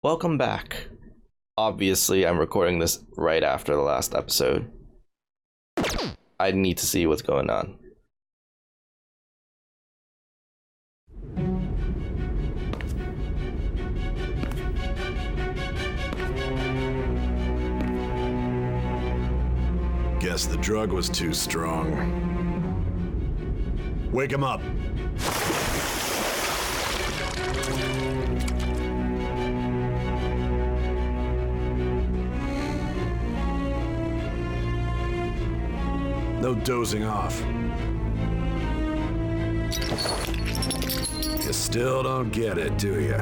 Welcome back. Obviously, I'm recording this right after the last episode. I need to see what's going on. Guess the drug was too strong. Wake him up. No dozing off. You still don't get it, do you?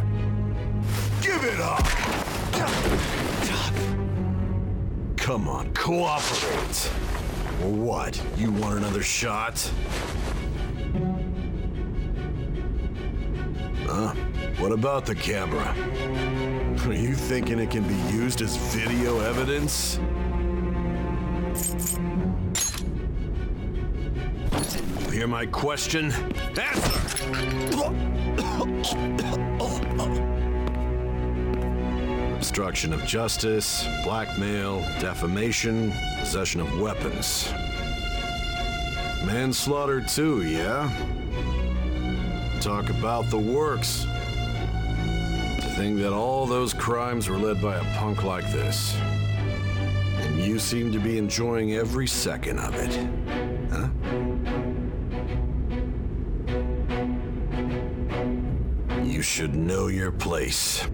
Give it up! Come on, cooperate! Or what? You want another shot? Huh? What about the camera? Are you thinking it can be used as video evidence? You hear my question? Answer! Obstruction of justice, blackmail, defamation, possession of weapons. Manslaughter too, yeah? Talk about the works. To think that all those crimes were led by a punk like this. And you seem to be enjoying every second of it. Huh? You should know your place.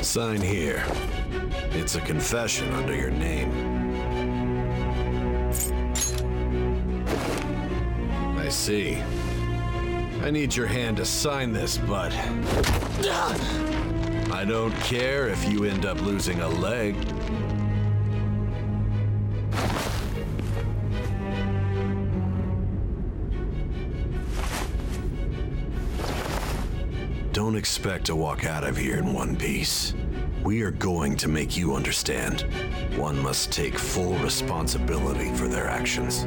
Sign here. It's a confession under your name. I see. I need your hand to sign this, but I don't care if you end up losing a leg. Don't expect to walk out of here in one piece. We are going to make you understand. One must take full responsibility for their actions.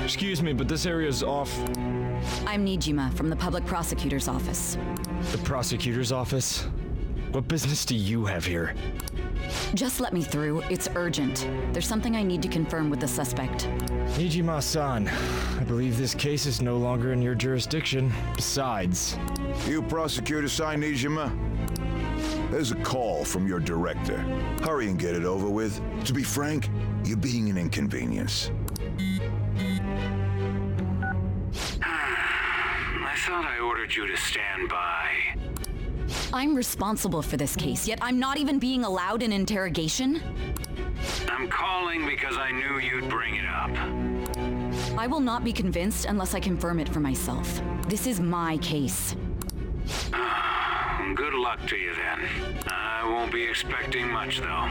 Excuse me, but this area's off. I'm Niijima from the Public Prosecutor's Office. The Prosecutor's Office? What business do you have here? Just let me through. It's urgent. There's something I need to confirm with the suspect. Niijima-san, I believe this case is no longer in your jurisdiction. Besides... You prosecutor sign Niijima? There's a call from your director. Hurry and get it over with. To be frank, you're being an inconvenience. I thought I ordered you to stand by. I'm responsible for this case, yet I'm not even being allowed an interrogation? I'm calling because I knew you'd bring it up. I will not be convinced unless I confirm it for myself. This is my case. Good luck to you then. I won't be expecting much though.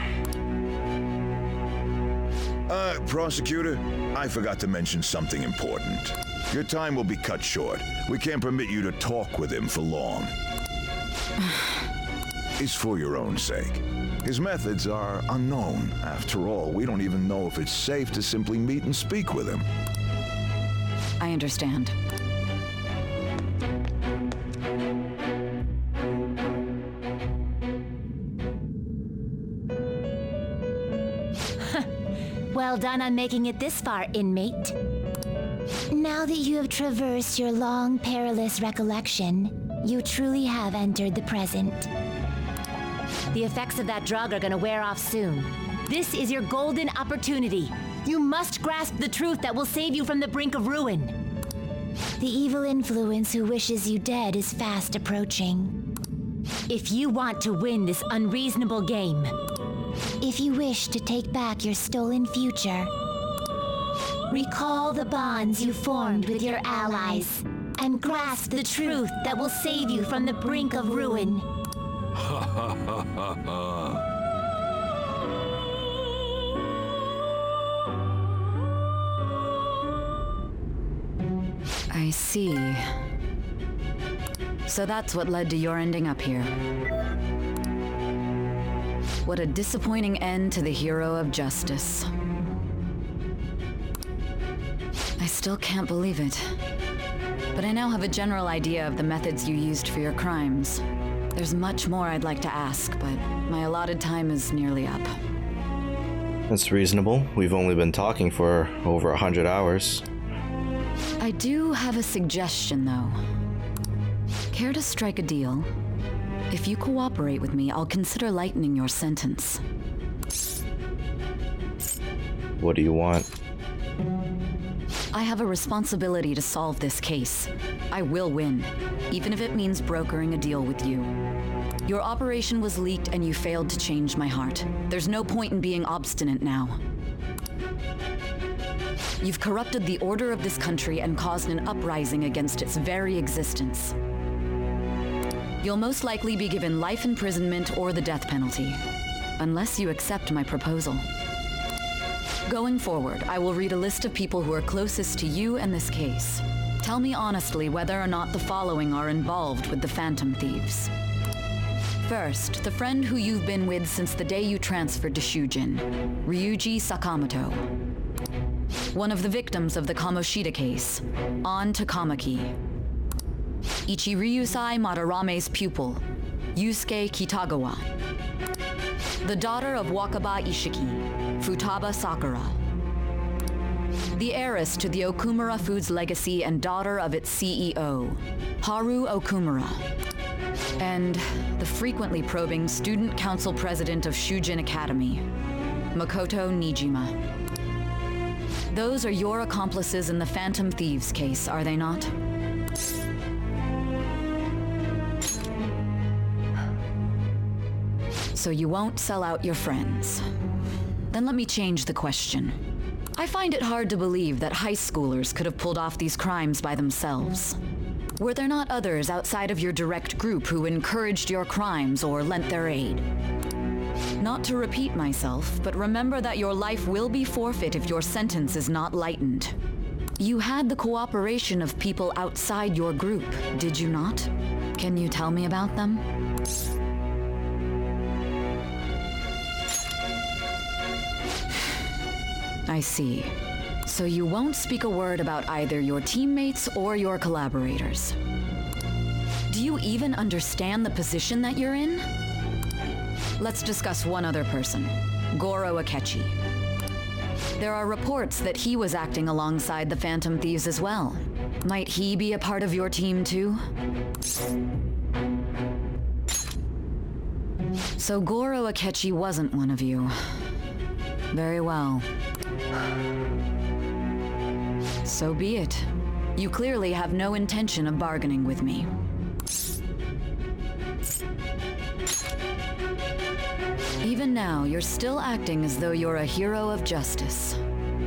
Prosecutor, I forgot to mention something important. Your time will be cut short. We can't permit you to talk with him for long. It's for your own sake. His methods are unknown. After all, we don't even know if it's safe to simply meet and speak with him. I understand. Well done on making it this far, inmate. Now that you have traversed your long, perilous recollection, you truly have entered the present. The effects of that drug are gonna wear off soon. This is your golden opportunity. You must grasp the truth that will save you from the brink of ruin. The evil influence who wishes you dead is fast approaching. If you want to win this unreasonable game, if you wish to take back your stolen future, recall the bonds you formed with your allies and grasp the truth that will save you from the brink of ruin. I see. So that's what led to your ending up here. What a disappointing end to the hero of justice. I still can't believe it. But I now have a general idea of the methods you used for your crimes. There's much more I'd like to ask, but my allotted time is nearly up. That's reasonable. We've only been talking for over 100 hours. I do have a suggestion, though. Care to strike a deal? If you cooperate with me, I'll consider lightening your sentence. What do you want? I have a responsibility to solve this case. I will win, even if it means brokering a deal with you. Your operation was leaked and you failed to change my heart. There's no point in being obstinate now. You've corrupted the order of this country and caused an uprising against its very existence. You'll most likely be given life imprisonment or the death penalty, unless you accept my proposal. Going forward, I will read a list of people who are closest to you and this case. Tell me honestly whether or not the following are involved with the Phantom Thieves. First, the friend who you've been with since the day you transferred to Shujin, Ryuji Sakamoto. One of the victims of the Kamoshida case, An Takamaki. Ichiryusai Madarame's pupil, Yusuke Kitagawa. The daughter of Wakaba Ishiki, Futaba Sakura. The heiress to the Okumura Foods legacy and daughter of its CEO, Haru Okumura. And the frequently probing student council president of Shujin Academy, Makoto Niijima. Those are your accomplices in the Phantom Thieves case, are they not? So you won't sell out your friends. Then let me change the question. I find it hard to believe that high schoolers could have pulled off these crimes by themselves. Were there not others outside of your direct group who encouraged your crimes or lent their aid? Not to repeat myself, but remember that your life will be forfeit if your sentence is not lightened. You had the cooperation of people outside your group, did you not? Can you tell me about them? I see. So you won't speak a word about either your teammates or your collaborators. Do you even understand the position that you're in? Let's discuss one other person, Goro Akechi. There are reports that he was acting alongside the Phantom Thieves as well. Might he be a part of your team too? So Goro Akechi wasn't one of you. Very well. So be it. You clearly have no intention of bargaining with me. Even now, you're still acting as though you're a hero of justice.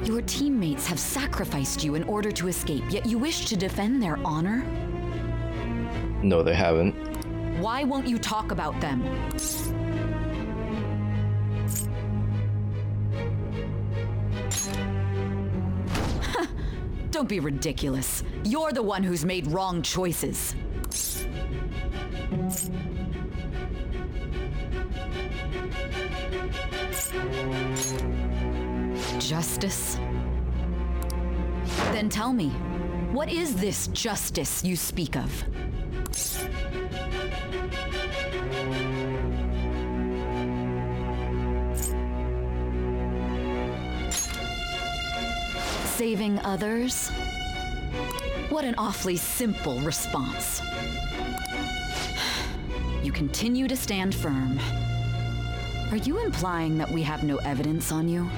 Your teammates have sacrificed you in order to escape, yet you wish to defend their honor? No, they haven't. Why won't you talk about them? Don't be ridiculous. You're the one who's made wrong choices. Justice? Then tell me, what is this justice you speak of? Saving others? What an awfully simple response. You continue to stand firm. Are you implying that we have no evidence on you?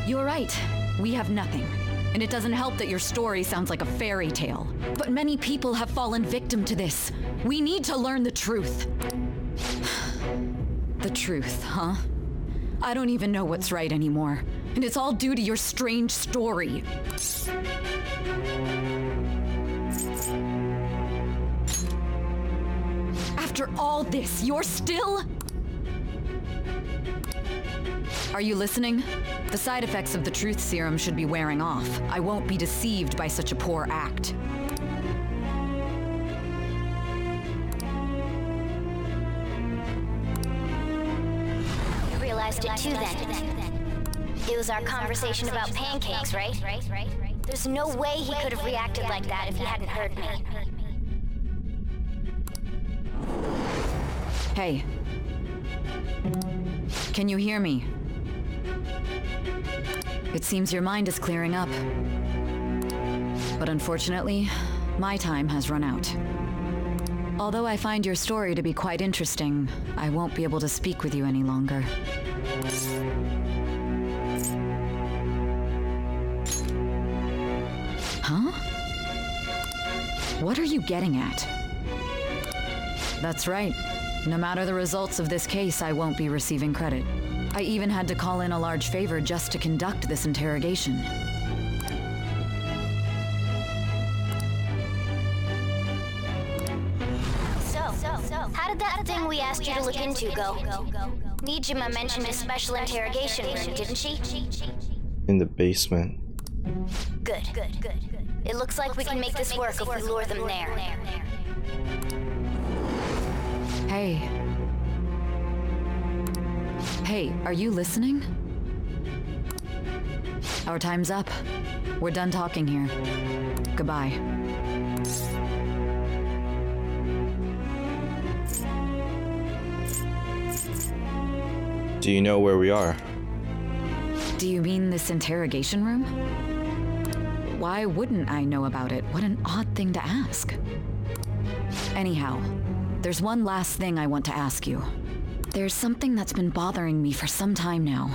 You're right, we have nothing. And it doesn't help that your story sounds like a fairy tale. But many people have fallen victim to this. We need to learn the truth. The truth, huh? I don't even know what's right anymore. And it's all due to your strange story. After all this, you're still... Are you listening? The side effects of the truth serum should be wearing off. I won't be deceived by such a poor act. You realized it too then. It was our conversation about pancakes, right? There's no way he could have reacted like that if he hadn't heard me. Hey. Can you hear me? It seems your mind is clearing up. But unfortunately, my time has run out. Although I find your story to be quite interesting, I won't be able to speak with you any longer. Huh? What are you getting at? That's right. No matter the results of this case, I won't be receiving credit. I even had to call in a large favor just to conduct this interrogation. So, how did that thing we asked you to look into go? Niijima mentioned a special interrogation room, didn't she? In the basement. Good. It looks like we can make this work if we lure them there. Hey. Hey, are you listening? Our time's up. We're done talking here. Goodbye. Do you know where we are? Do you mean this interrogation room? Why wouldn't I know about it? What an odd thing to ask. Anyhow, there's one last thing I want to ask you. There's something that's been bothering me for some time now.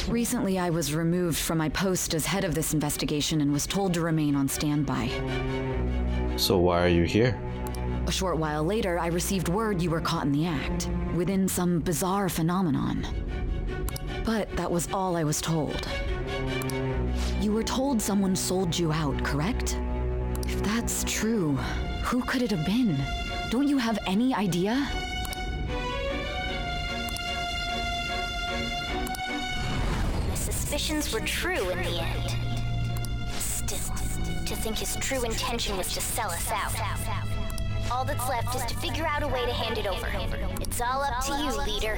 Recently, I was removed from my post as head of this investigation and was told to remain on standby. So why are you here? A short while later, I received word you were caught in the act, within some bizarre phenomenon. But that was all I was told. You were told someone sold you out, correct? If that's true, who could it have been? Don't you have any idea? My suspicions were true in the end. Still, to think his true intention was to sell us out. All that's left is to figure out a way to hand it over. It's all up to you, leader.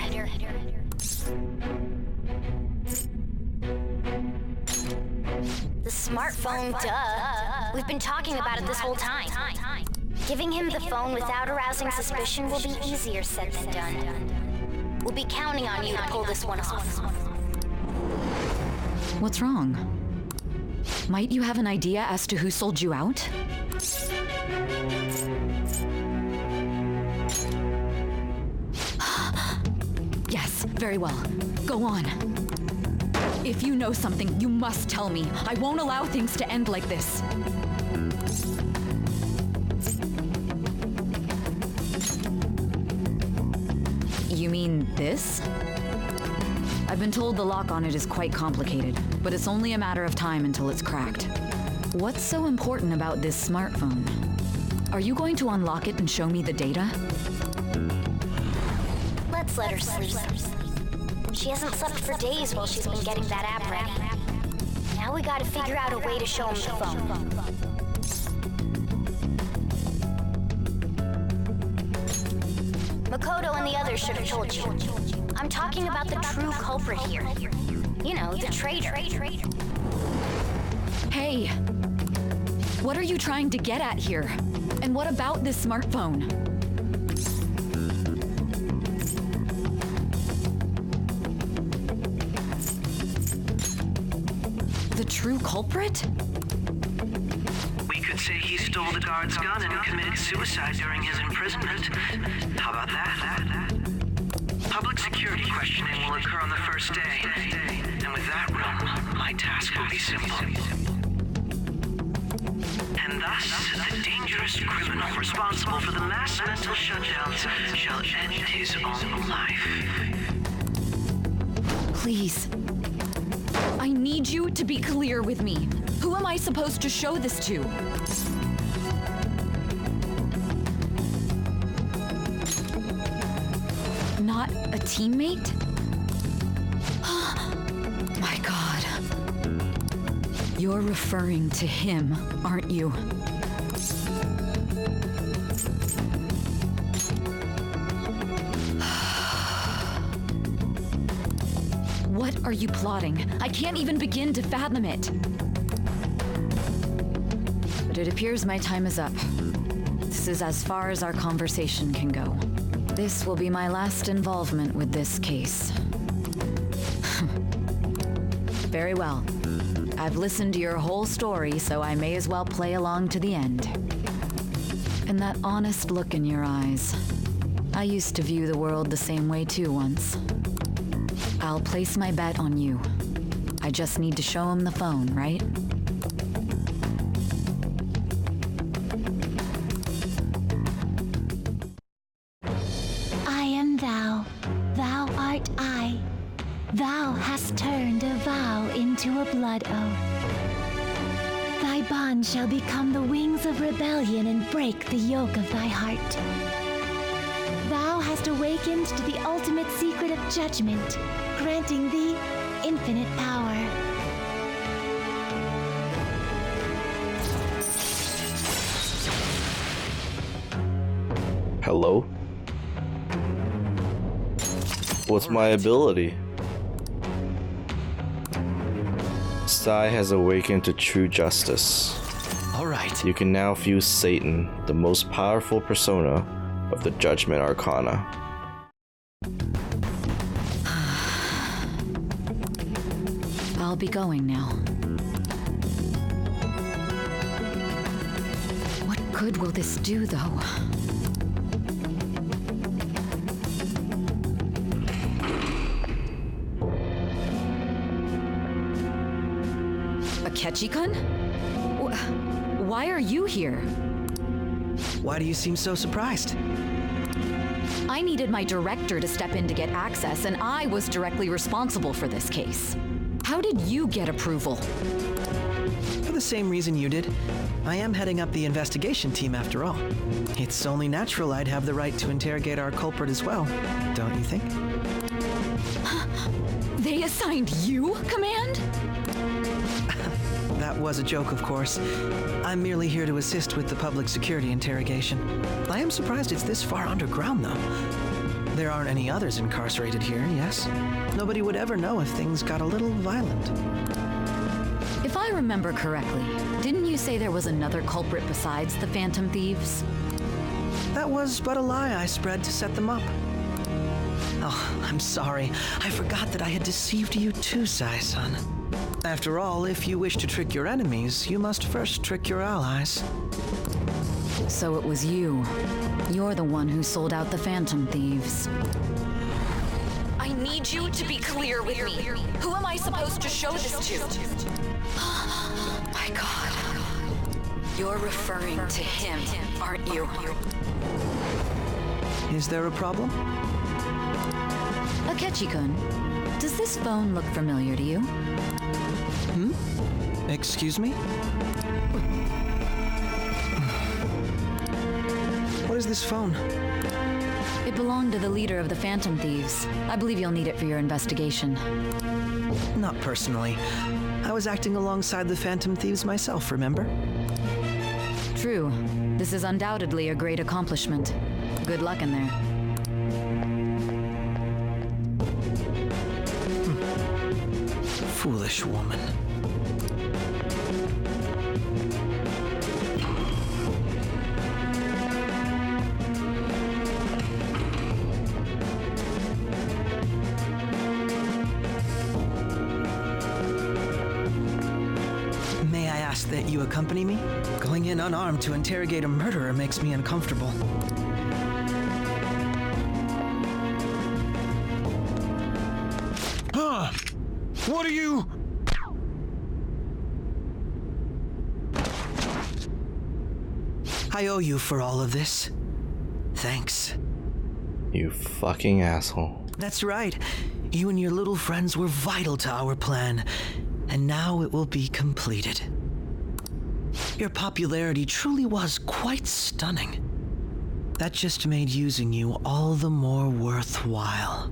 The smartphone, duh. We've been talking about it this whole time. Giving him the phone without arousing suspicion will be easier said than done. We'll be counting on you to pull this one off. What's wrong? Might you have an idea as to who sold you out? Yes, very well. Go on. If you know something, you must tell me. I won't allow things to end like this. You mean this? I've been told the lock on it is quite complicated, but it's only a matter of time until it's cracked. What's so important about this smartphone? Are you going to unlock it and show me the data? Let's let her sleep. She hasn't slept for days while she's been getting that app ready. Now we gotta figure out a way to show him the phone. Makoto and the others should have told you. I'm talking about the true culprit here. You know, the traitor. Hey! What are you trying to get at here? And what about this smartphone? The true culprit? We could say he stole the guard's gun and committed suicide during his imprisonment. How about that? Public security questioning will occur on the first day. And with that room, my task will be simple. And Thus, the dangerous criminal responsible for the mass mental shutdowns shall end his own life. Please. I need you to be clear with me. Who am I supposed to show this to? Not a teammate? My God. You're referring to him, aren't you? What are you plotting? I can't even begin to fathom it. But it appears my time is up. This is as far as our conversation can go. This will be my last involvement with this case. Very well. I've listened to your whole story, so I may as well play along to the end. And that honest look in your eyes. I used to view the world the same way too once. I'll place my bet on you. I just need to show him the phone, right? I am thou, thou art I. Thou hast turned a vow into a blood oath. Thy bond shall become the wings of rebellion and break the yoke of thy heart. Thou hast awakened to the ultimate secret of judgment, granting thee infinite power. Hello? What's my ability? Sai has awakened to true justice. Alright. You can now fuse Satan, the most powerful persona of the Judgment Arcana. I'll be going now. What good will this do, though? Akechi-kun? Why are you here? Why do you seem so surprised? I needed my director to step in to get access, and I was directly responsible for this case. How did you get approval? For the same reason you did. I am heading up the investigation team after all. It's only natural I'd have the right to interrogate our culprit as well, don't you think? They assigned you command? That was a joke, of course. I'm merely here to assist with the public security interrogation. I am surprised it's this far underground, though. There aren't any others incarcerated here, yes? Nobody would ever know if things got a little violent. If I remember correctly, didn't you say there was another culprit besides the Phantom Thieves? That was but a lie I spread to set them up. Oh, I'm sorry. I forgot that I had deceived you too, Sai-san. After all, if you wish to trick your enemies, you must first trick your allies. So it was you. You're the one who sold out the Phantom Thieves. I need you to be clear with me. Who am I supposed to show this to? My God. You're referring to him, aren't you? Is there a problem? Akechi-kun, does this phone look familiar to you? Excuse me? What is this phone? It belonged to the leader of the Phantom Thieves. I believe you'll need it for your investigation. Not personally. I was acting alongside the Phantom Thieves myself, remember? True. This is undoubtedly a great accomplishment. Good luck in there. Foolish woman. May I ask that you accompany me? Going in unarmed to interrogate a murderer makes me uncomfortable. What are you? I owe you for all of this. Thanks. You fucking asshole. That's right. You and your little friends were vital to our plan, and now it will be completed. Your popularity truly was quite stunning. That just made using you all the more worthwhile.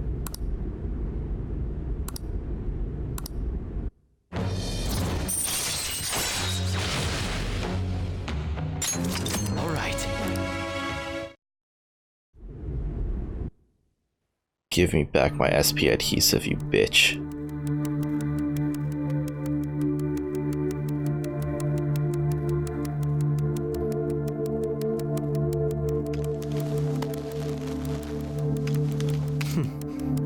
All right. Give me back my SP adhesive, you bitch.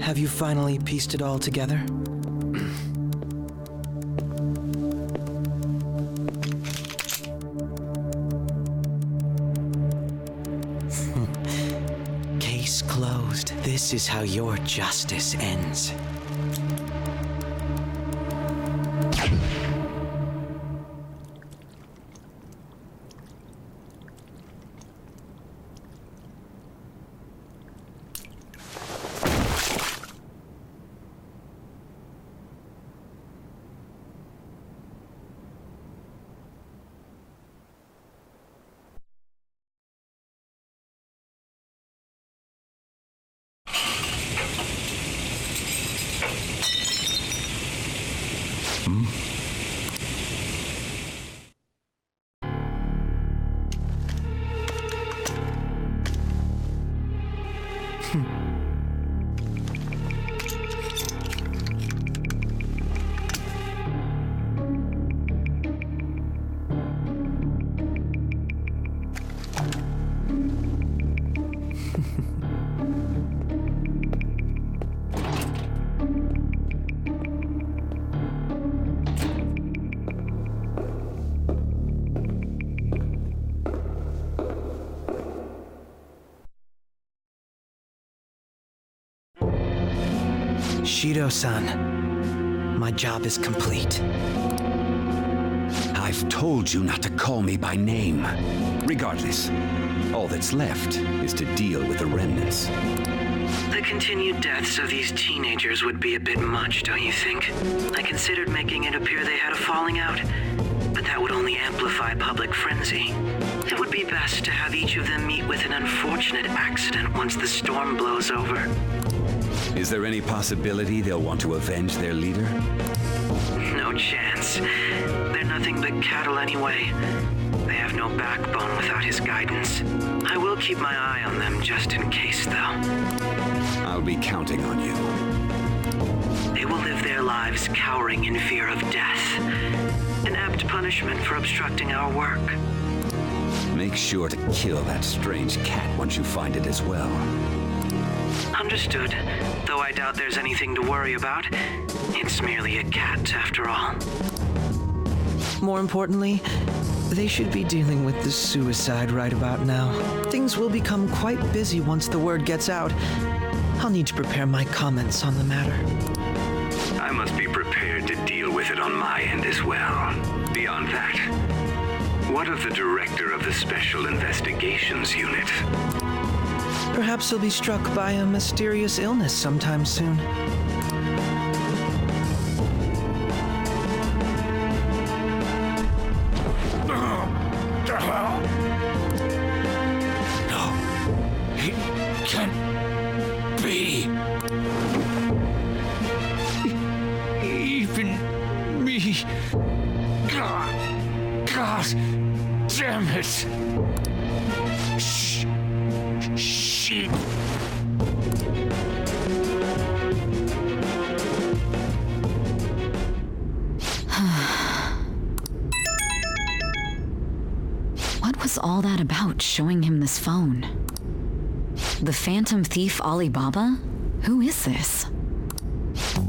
Have you finally pieced it all together? Case closed. This is how your justice ends. Shido-san, my job is complete. I've told you not to call me by name. Regardless, all that's left is to deal with the remnants. The continued deaths of these teenagers would be a bit much, don't you think? I considered making it appear they had a falling out, but that would only amplify public frenzy. It would be best to have each of them meet with an unfortunate accident once the storm blows over. Is there any possibility they'll want to avenge their leader? No chance. They're nothing but cattle anyway. They have no backbone without his guidance. I will keep my eye on them just in case, though. I'll be counting on you. They will live their lives cowering in fear of death. An apt punishment for obstructing our work. Make sure to kill that strange cat once you find it as well. Understood. Though I doubt there's anything to worry about. It's merely a cat, after all. More importantly, they should be dealing with the suicide right about now. Things will become quite busy once the word gets out. I'll need to prepare my comments on the matter. I must be prepared to deal with it on my end as well. Beyond that, what of the director of the Special Investigations Unit? Perhaps he'll be struck by a mysterious illness sometime soon. No, it can't be. Even me. God damn it. Shit. What was all that about, showing him this phone? The Phantom Thief Alibaba? Who is this?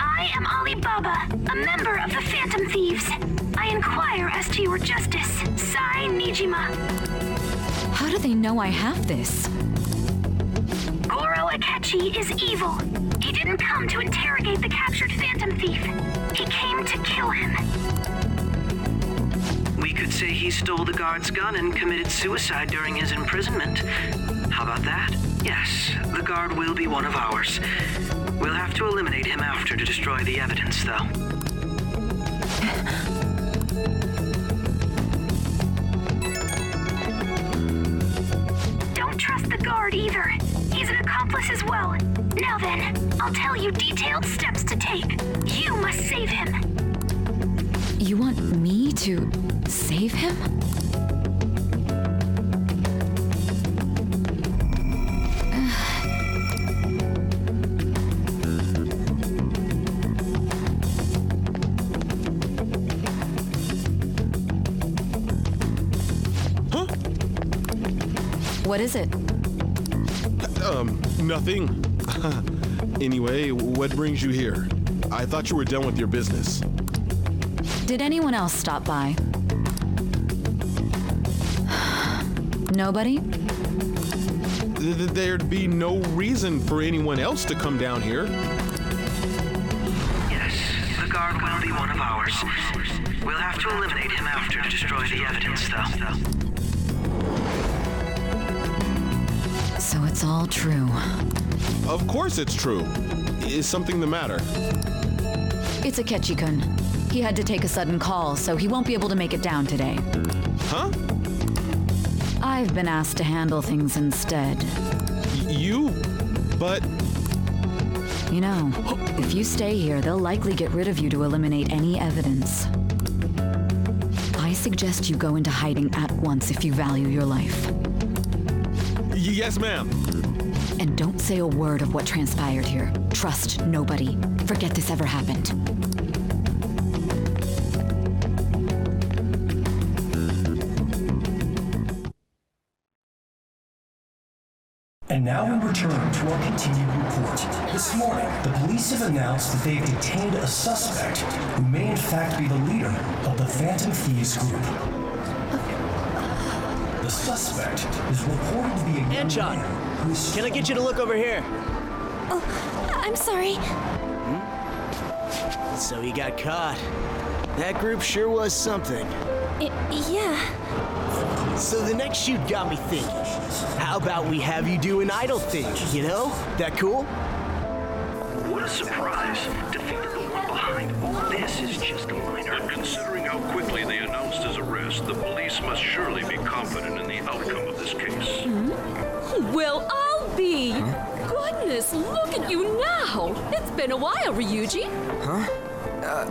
I am Alibaba, a member of the Phantom Thieves. I inquire as to your justice. Sai Niijima. How do they know I have this? Goro Akechi is evil. He didn't come to interrogate the captured Phantom Thief. He came to kill him. We could could say he stole the guard's gun and committed suicide during his imprisonment. How about that? Yes, the guard will be one of ours. We'll have to eliminate him after to destroy the evidence, though. Don't trust the guard either. He's an accomplice as well. Now then, I'll tell you detailed steps to take. You must save him. You want me to save him? Huh? What is it? Nothing. Anyway, what brings you here? I thought you were done with your business. Did anyone else stop by? Nobody? There'd be no reason for anyone else to come down here. Yes, the guard will be one of ours. We'll have to eliminate him after to destroy the evidence, though. So it's all true. Of course it's true. Is something the matter? It's Akechi-kun. He had to take a sudden call, so he won't be able to make it down today. Huh? I've been asked to handle things instead. But... You know, if you stay here, they'll likely get rid of you to eliminate any evidence. I suggest you go into hiding at once if you value your life. Yes, ma'am. And don't say a word of what transpired here. Trust nobody. Forget this ever happened. And now we return to our continued report. This morning, the police have announced that they've detained a suspect who may in fact be the leader of the Phantom Thieves group. The suspect is reported to be a young man who is... Can I get you to look over here? Oh, I'm sorry. So you got caught. That group sure was something. Yeah. So the next shoot got me thinking. How about we have you do an idle thing, you know? That cool? What a surprise to think that the one behind all this is just a minor. But considering how quickly they announced his arrest, the police must surely be confident in the outcome of this case. Well, I'll be. Goodness, look at you now. It's been a while, Ryuji. Huh?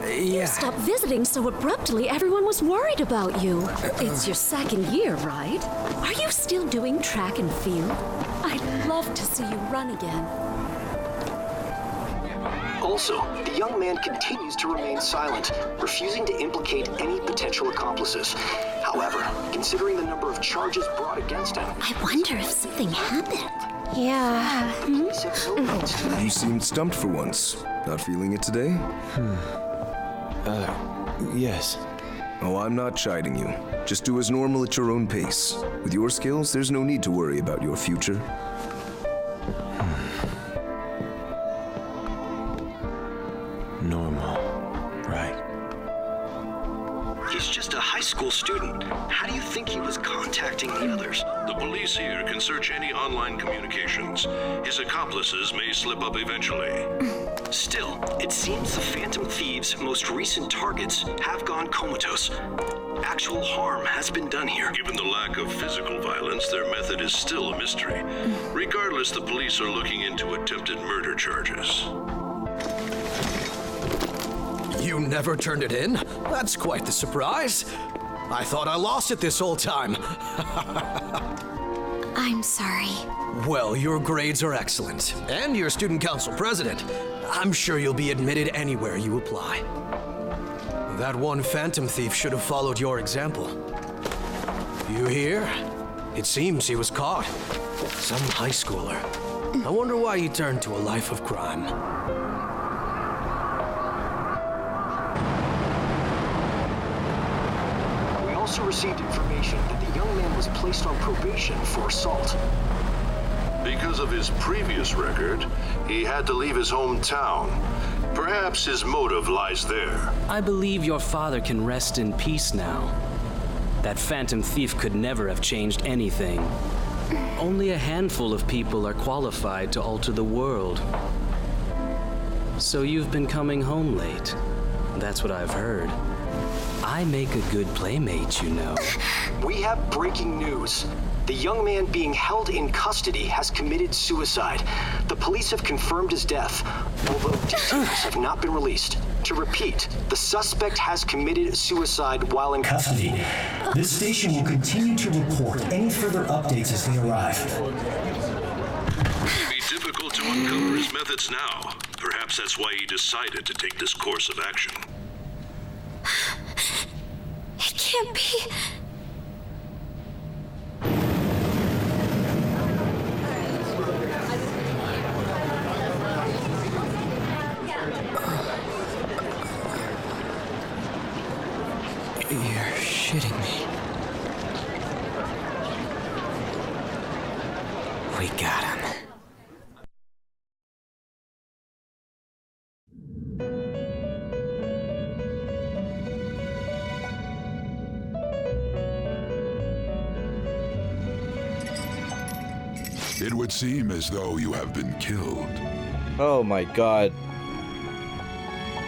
You stopped visiting so abruptly, everyone was worried about you. It's your second year, right? Are you still doing track and field? I'd love to see you run again. Also, the young man continues to remain silent, refusing to implicate any potential accomplices. However, considering the number of charges brought against him... I wonder if something happened. Yeah. You seemed stumped for once. Not feeling it today? Yes. Oh, I'm not chiding you. Just do as normal at your own pace. With your skills, there's no need to worry about your future. Normal. Right. He's just a high school student. How do you think he was contacting the others? The police here can search any online communications. His accomplices may slip up eventually. Still, it seems the Phantom Thieves' most recent targets have gone comatose. Actual harm has been done here. Given the lack of physical violence, their method is still a mystery. Regardless, the police are looking into attempted murder charges. You never turned it in? That's quite the surprise. I thought I lost it this whole time. I'm sorry. Well, your grades are excellent, and you're student council president. I'm sure you'll be admitted anywhere you apply. That one phantom thief should have followed your example. You hear? It seems he was caught. Some high schooler. I wonder why he turned to a life of crime. We also received information that the young man was placed on probation for assault. Because of his previous record, he had to leave his hometown. Perhaps his motive lies there. I believe your father can rest in peace now. That phantom thief could never have changed anything. Only a handful of people are qualified to alter the world. So you've been coming home late. That's what I've heard. I make a good playmate, you know. We have breaking news. The young man being held in custody has committed suicide. The police have confirmed his death, although details have not been released. To repeat, the suspect has committed suicide while in custody. This station will continue to report any further updates as they arrive. It may be difficult to uncover his methods now. Perhaps that's why he decided to take this course of action. It can't be. You're shitting me. We got him. It would seem as though you have been killed. Oh my god.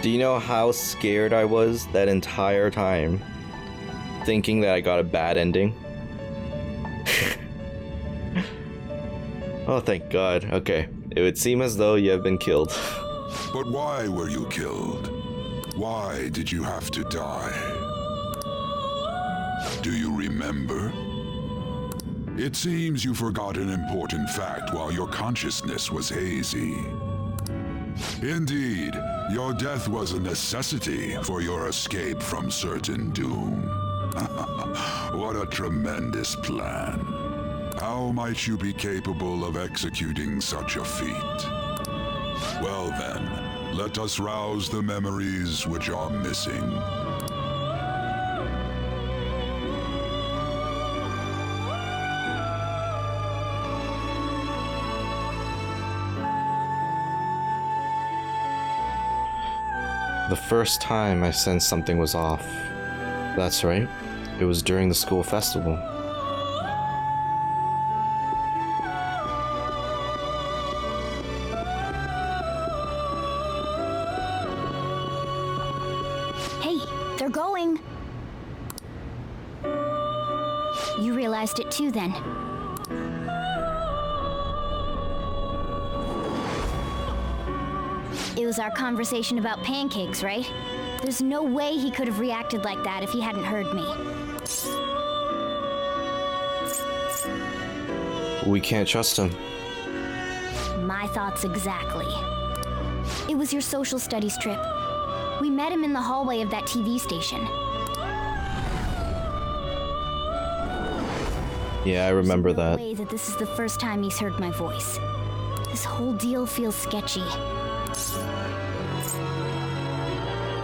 Do you know how scared I was that entire time? Thinking that I got a bad ending? Oh, thank god. Okay. It would seem as though you have been killed. But why were you killed? Why did you have to die? Do you remember? It seems you forgot an important fact while your consciousness was hazy. Indeed, your death was a necessity for your escape from certain doom. What a tremendous plan. How might you be capable of executing such a feat? Well then, let us rouse the memories which are missing. The first time I sensed something was off. That's right. It was during the school festival. Hey, they're going. You realized it too then. It was our conversation about pancakes, right? There's no way he could have reacted like that if he hadn't heard me. We can't trust him. My thoughts exactly. It was your social studies trip. We met him in the hallway of that TV station. Yeah, I remember that. There's no way that this is the first time he's heard my voice. This whole deal feels sketchy.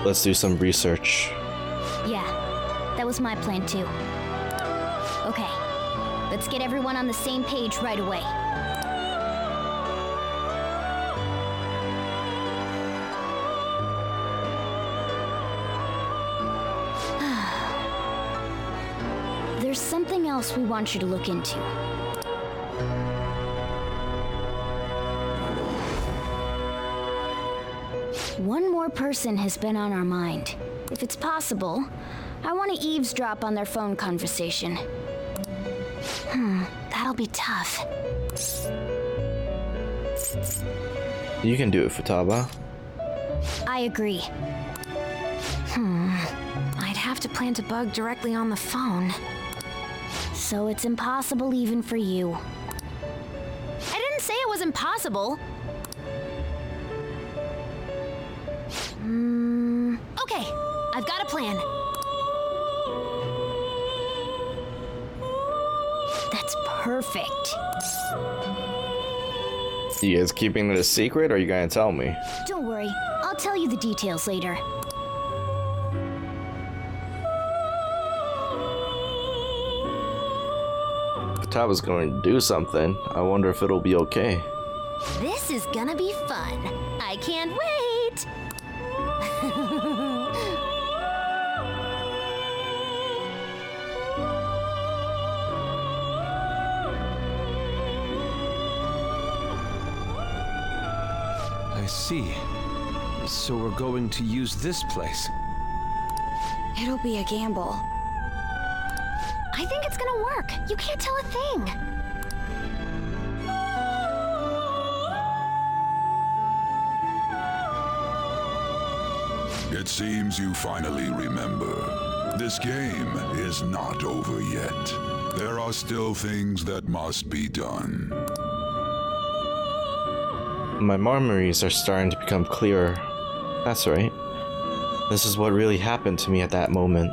Let's do some research. Yeah, that was my plan too. Okay, let's get everyone on the same page right away. There's something else we want you to look into. One more person has been on our mind. If it's possible, I want to eavesdrop on their phone conversation. That'll be tough. You can do it, Futaba. I agree. I'd have to plant a bug directly on the phone. So it's impossible even for you. I didn't say it was impossible. Okay, I've got a plan. That's perfect. You guys keeping it a secret, or are you gonna tell me? Don't worry, I'll tell you the details later. Futaba's going to do something. I wonder if it'll be okay. This is gonna be fun. I can't wait! I see. So we're going to use this place. It'll be a gamble. I think it's gonna work. You can't tell a thing. It seems you finally remember. This game is not over yet. There are still things that must be done. My memories are starting to become clearer. That's right. This is what really happened to me at that moment.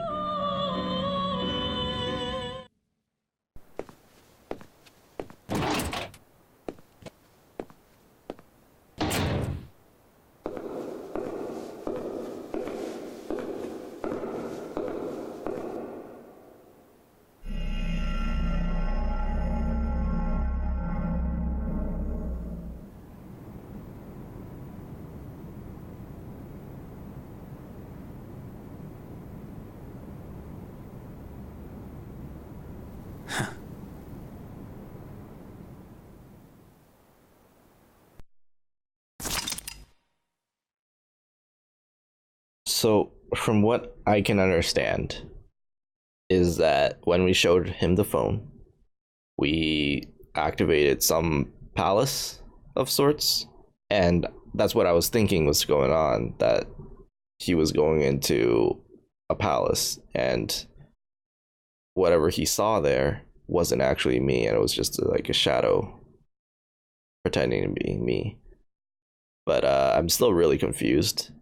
So, from what I can understand, is that when we showed him the phone, we activated some palace of sorts, and that's what I was thinking was going on, that he was going into a palace, and whatever he saw there wasn't actually me, and it was just like a shadow pretending to be me. But I'm still really confused.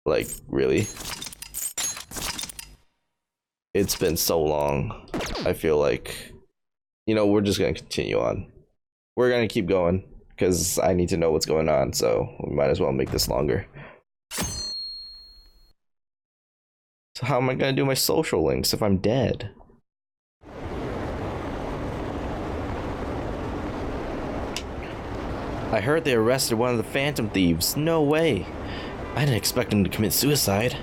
Like, really? It's been so long. I feel like, you know, we're just gonna continue on. We're gonna keep going, because I need to know what's going on, so we might as well make this longer. So how am I gonna do my social links if I'm dead? I heard they arrested one of the Phantom Thieves. No way. I didn't expect him to commit suicide.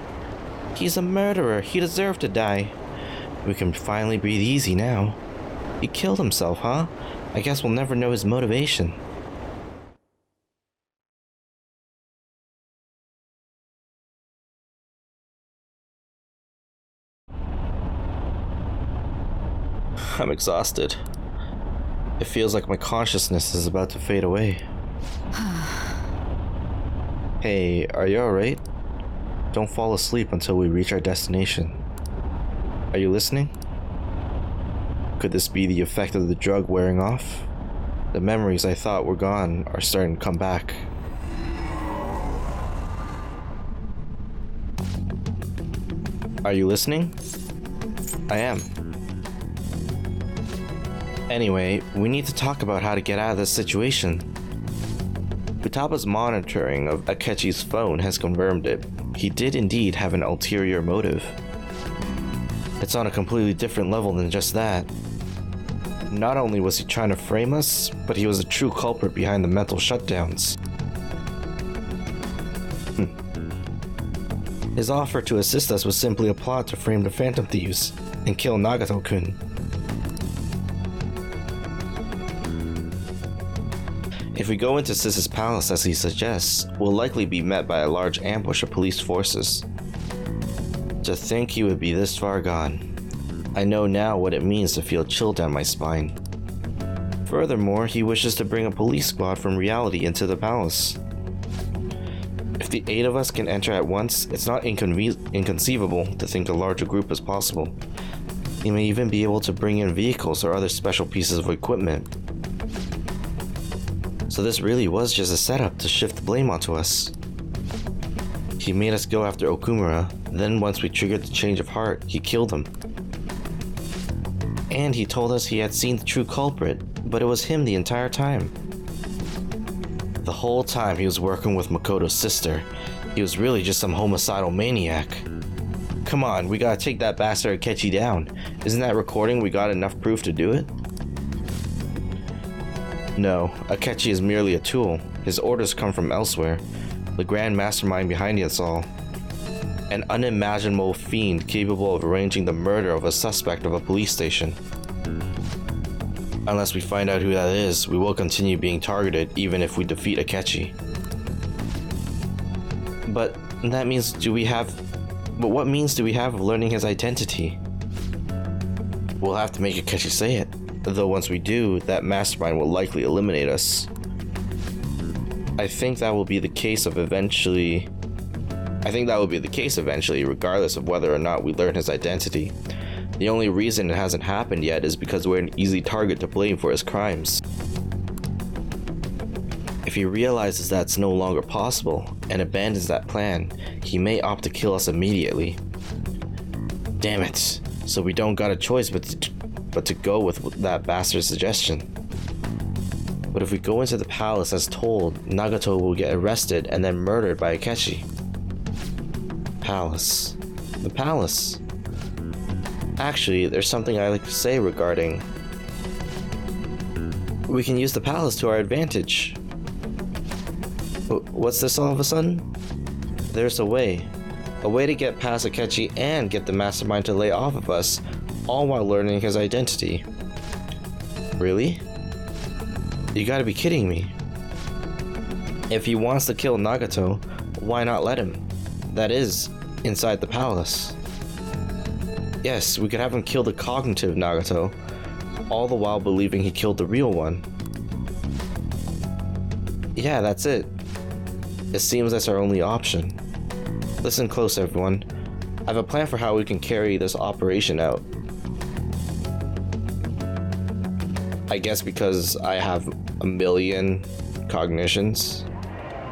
He's a murderer. He deserved to die. We can finally breathe easy now. He killed himself, huh? I guess we'll never know his motivation. I'm exhausted. It feels like my consciousness is about to fade away. Hey, are you alright? Don't fall asleep until we reach our destination. Are you listening? Could this be the effect of the drug wearing off? The memories I thought were gone are starting to come back. Are you listening? I am. Anyway, we need to talk about how to get out of this situation. Futaba's monitoring of Akechi's phone has confirmed it. He did indeed have an ulterior motive. It's on a completely different level than just that. Not only was he trying to frame us, but he was a true culprit behind the mental shutdowns. His offer to assist us was simply a plot to frame the Phantom Thieves and kill Nagato-kun. If we go into Sis's palace as he suggests, we'll likely be met by a large ambush of police forces. To think he would be this far gone. I know now what it means to feel chill down my spine. Furthermore, he wishes to bring a police squad from reality into the palace. If the 8 of us can enter at once, it's not inconceivable to think a larger group is possible. He may even be able to bring in vehicles or other special pieces of equipment. So this really was just a setup to shift the blame onto us. He made us go after Okumura, then once we triggered the change of heart, he killed him. And he told us he had seen the true culprit, but it was him the entire time. The whole time he was working with Makoto's sister, he was really just some homicidal maniac. Come on, we gotta take that bastard Akechi down. Isn't that recording we got enough proof to do it? No, Akechi is merely a tool. His orders come from elsewhere. The grand mastermind behind it all. An unimaginable fiend capable of arranging the murder of a suspect of a police station. Unless we find out who that is, we will continue being targeted even if we defeat Akechi. But that means But what means do we have of learning his identity? We'll have to make Akechi say it. Though once we do, that mastermind will likely eliminate us. I think that will be the case eventually, regardless of whether or not we learn his identity. The only reason it hasn't happened yet is because we're an easy target to blame for his crimes. If he realizes that's no longer possible and abandons that plan, he may opt to kill us immediately. Damn it. So we don't got a choice but to go with that bastard's suggestion. But if we go into the palace as told, Nagato will get arrested and then murdered by Akechi. Palace. The palace. Actually, there's something I'd like to say regarding... We can use the palace to our advantage. What's this all of a sudden? There's a way to get past Akechi and get the mastermind to lay off of us, all while learning his identity. Really? You gotta be kidding me. If he wants to kill Nagato, why not let him? That is, inside the palace. Yes, we could have him kill the cognitive Nagato, all the while believing he killed the real one. Yeah, that's it. It seems that's our only option. Listen close, everyone. I have a plan for how we can carry this operation out. I guess because I have a million cognitions,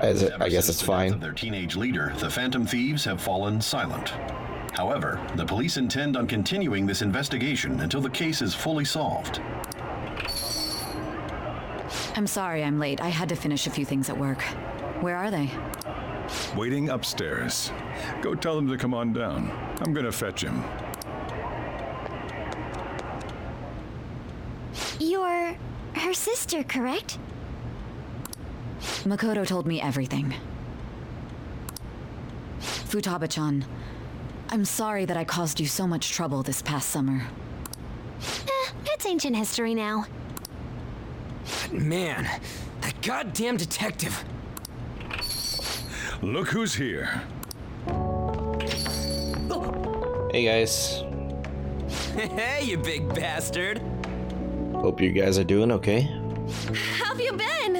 I guess it's fine. Their teenage leader, the Phantom Thieves, have fallen silent. However, the police intend on continuing this investigation until the case is fully solved. I'm sorry I'm late. I had to finish a few things at work. Where are they? Waiting upstairs. Go tell them to come on down. I'm gonna fetch him. You're her sister, correct? Makoto told me everything. Futaba-chan, I'm sorry that I caused you so much trouble this past summer. It's ancient history now. Man, that goddamn detective. Look who's here. Hey guys. Hey, you big bastard. Hope you guys are doing okay. How've you been?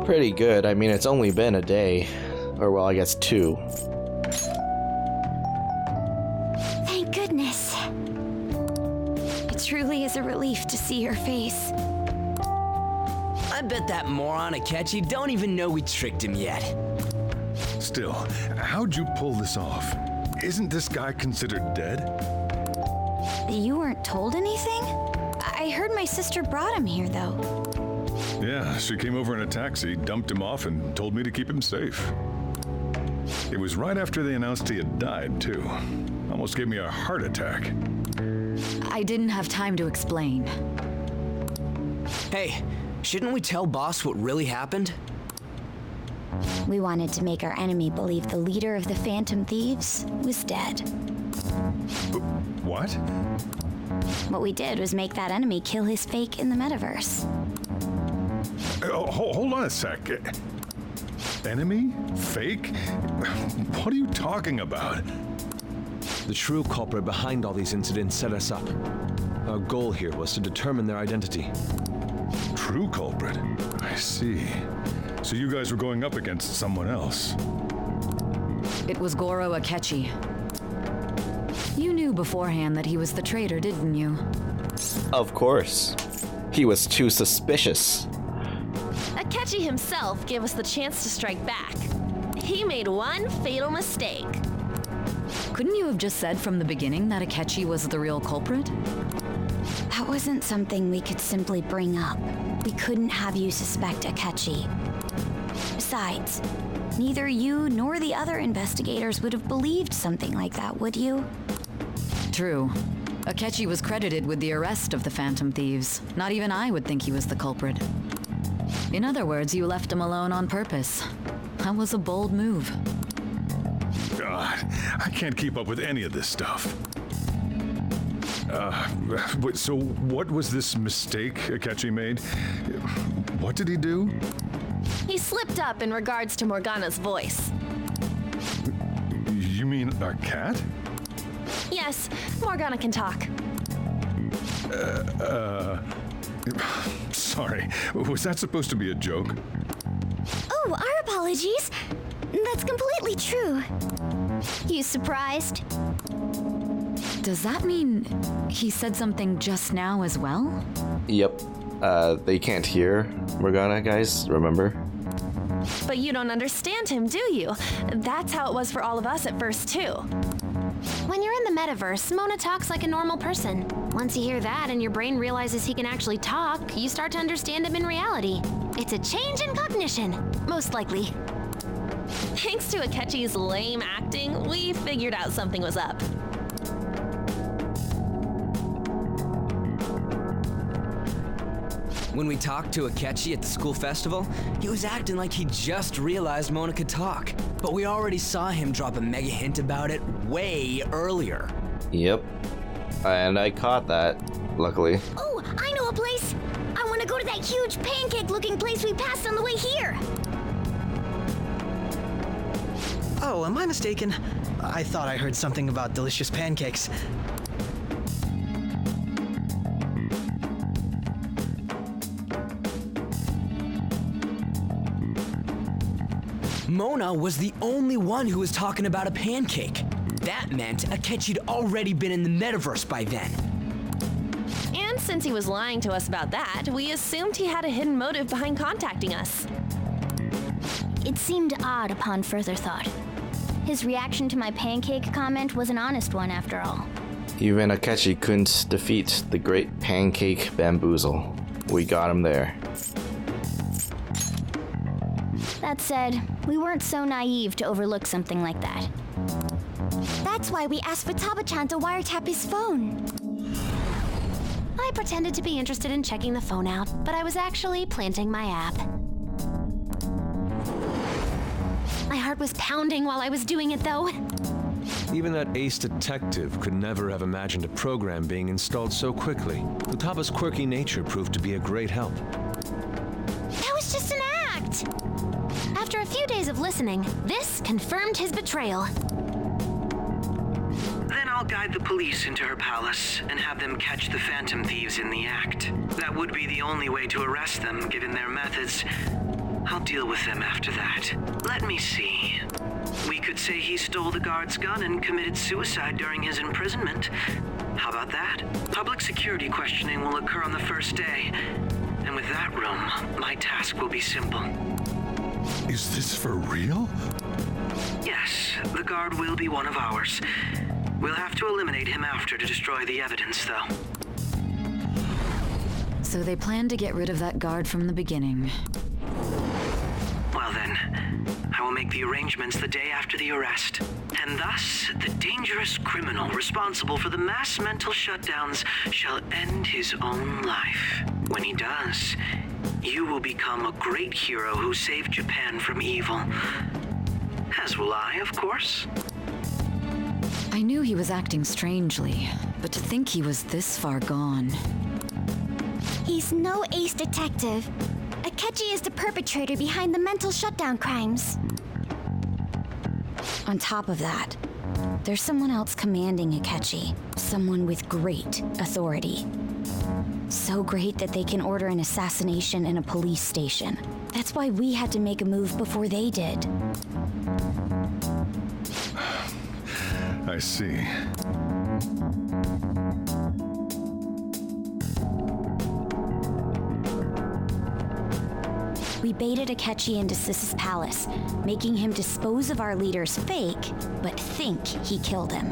Pretty good. I mean, it's only been a day. Or well, I guess 2. Thank goodness. It truly is a relief to see your face. I bet that moron Akechi don't even know we tricked him yet. Still, how'd you pull this off? Isn't this guy considered dead? You weren't told anything? I heard my sister brought him here, though. Yeah, she came over in a taxi, dumped him off, and told me to keep him safe. It was right after they announced he had died, too. Almost gave me a heart attack. I didn't have time to explain. Hey, shouldn't we tell boss what really happened? We wanted to make our enemy believe the leader of the Phantom Thieves was dead. What? What we did was make that enemy kill his fake in the metaverse. Hold on a sec. Enemy? Fake? What are you talking about? The true culprit behind all these incidents set us up. Our goal here was to determine their identity. True culprit? I see. So you guys were going up against someone else. It was Goro Akechi. You knew beforehand that he was the traitor, didn't you? Of course. He was too suspicious. Akechi himself gave us the chance to strike back. He made one fatal mistake. Couldn't you have just said from the beginning that Akechi was the real culprit? That wasn't something we could simply bring up. We couldn't have you suspect Akechi. Besides, neither you nor the other investigators would have believed something like that, would you? True. Akechi was credited with the arrest of the Phantom Thieves. Not even I would think he was the culprit. In other words, you left him alone on purpose. That was a bold move. God, I can't keep up with any of this stuff. So what was this mistake Akechi made? What did he do? He slipped up in regards to Morgana's voice. You mean a cat? Yes, Morgana can talk. Sorry, was that supposed to be a joke? Oh, our apologies. That's completely true. You surprised? Does that mean he said something just now as well? Yep. They can't hear Morgana, guys, remember? But you don't understand him, do you? That's how it was for all of us at first, too. When you're in the metaverse, Mona talks like a normal person. Once you hear that and your brain realizes he can actually talk, you start to understand him in reality. It's a change in cognition, most likely. Thanks to Akechi's lame acting, we figured out something was up. When we talked to Akechi at the school festival, he was acting like he just realized Mona could talk. But we already saw him drop a mega hint about it way earlier. Yep. And I caught that, luckily. Oh, I know a place! I want to go to that huge pancake-looking place we passed on the way here! Oh, am I mistaken? I thought I heard something about delicious pancakes. Mona was the only one who was talking about a pancake. That meant Akechi'd already been in the metaverse by then. And since he was lying to us about that, we assumed he had a hidden motive behind contacting us. It seemed odd upon further thought. His reaction to my pancake comment was an honest one, after all. Even Akechi couldn't defeat the great pancake bamboozle. We got him there. That said, we weren't so naive to overlook something like that. That's why we asked Futaba-chan to wiretap his phone. I pretended to be interested in checking the phone out, but I was actually planting my app. My heart was pounding while I was doing it, though. Even that ace detective could never have imagined a program being installed so quickly. Futaba's quirky nature proved to be a great help. That was just an act! After a few days of listening, this confirmed his betrayal. Then I'll guide the police into her palace and have them catch the phantom thieves in the act. That would be the only way to arrest them, given their methods. I'll deal with them after that. Let me see. We could say he stole the guard's gun and committed suicide during his imprisonment. How about that? Public security questioning will occur on the first day. And with that room, my task will be simple. Is this for real? Yes, the guard will be one of ours. We'll have to eliminate him after to destroy the evidence, though. So they planned to get rid of that guard from the beginning. Well then, I will make the arrangements the day after the arrest. And thus, the dangerous criminal responsible for the mass mental shutdowns shall end his own life. When he does, you will become a great hero who saved Japan from evil. As will I, of course. I knew he was acting strangely, but to think he was this far gone. He's no ace detective. Akechi is the perpetrator behind the mental shutdown crimes. On top of that, there's someone else commanding Akechi. Someone with great authority. So great that they can order an assassination in a police station. That's why we had to make a move before they did. I see. We baited Akechi into Sis's palace, making him dispose of our leader's fake, but think he killed him.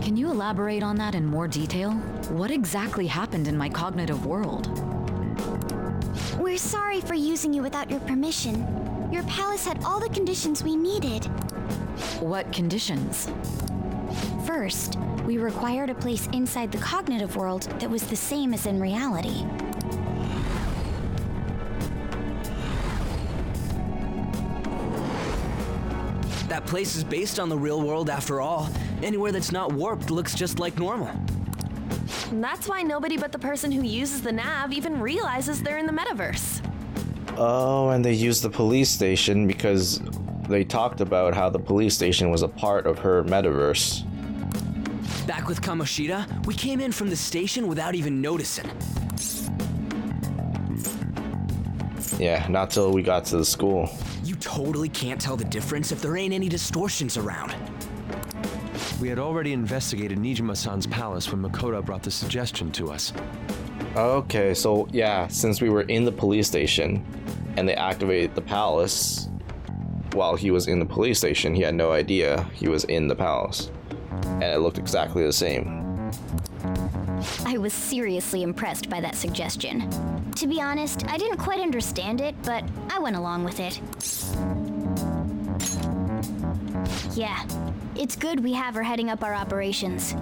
Can you elaborate on that in more detail? What exactly happened in my cognitive world? We're sorry for using you without your permission. Your palace had all the conditions we needed. What conditions? First, we required a place inside the cognitive world that was the same as in reality. That place is based on the real world after all. Anywhere that's not warped looks just like normal. That's why nobody but the person who uses the nav even realizes they're in the metaverse. Oh, and they used the police station because they talked about how the police station was a part of her metaverse. Back with Kamoshida, we came in from the station without even noticing. Yeah, not till we got to the school. You totally can't tell the difference if there ain't any distortions around. We had already investigated Niijima-san's palace when Makoto brought the suggestion to us. Okay, so yeah, since we were in the police station and they activated the palace while he was in the police station, he had no idea he was in the palace. And it looked exactly the same. I was seriously impressed by that suggestion. To be honest, I didn't quite understand it, but I went along with it. Yeah, it's good we have her heading up our operations.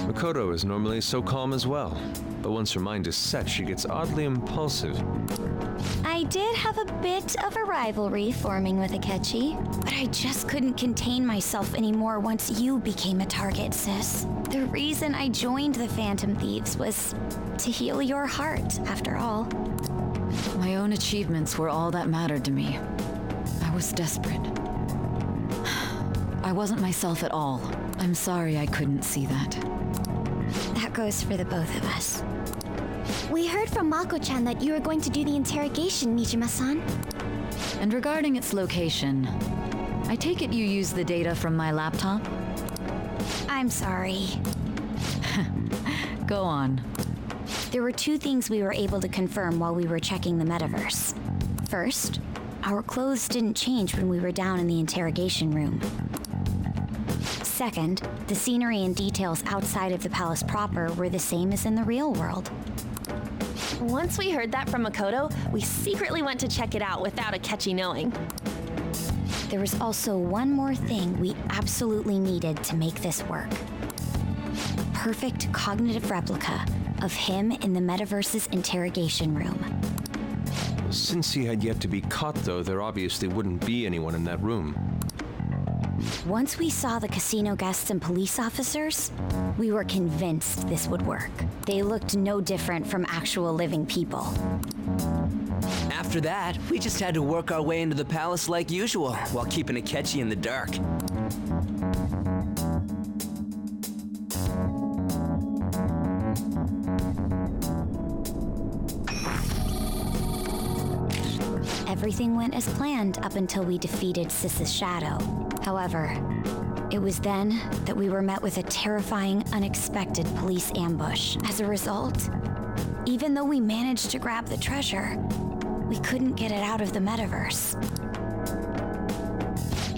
Makoto is normally so calm as well, but once her mind is set, she gets oddly impulsive. I did have a bit of a rivalry forming with Akechi, but I just couldn't contain myself anymore once you became a target, sis. The reason I joined the Phantom Thieves was to heal your heart, after all. My own achievements were all that mattered to me. I was desperate. I wasn't myself at all. I'm sorry I couldn't see that. That goes for the both of us. We heard from Mako-chan that you were going to do the interrogation, Niijima-san. And regarding its location, I take it you used the data from my laptop? I'm sorry. Go on. There were two things we were able to confirm while we were checking the metaverse. First, our clothes didn't change when we were down in the interrogation room. Second, the scenery and details outside of the palace proper were the same as in the real world. Once we heard that from Makoto, we secretly went to check it out without Akechi knowing. There was also one more thing we absolutely needed to make this work. A perfect cognitive replica of him in the metaverse's interrogation room. Since he had yet to be caught, though, there obviously wouldn't be anyone in that room. Once we saw the casino guests and police officers, we were convinced this would work. They looked no different from actual living people. After that, we just had to work our way into the palace like usual, while keeping Akechi in the dark. Everything went as planned up until we defeated Sis's shadow. However, it was then that we were met with a terrifying, unexpected police ambush. As a result, even though we managed to grab the treasure, we couldn't get it out of the metaverse.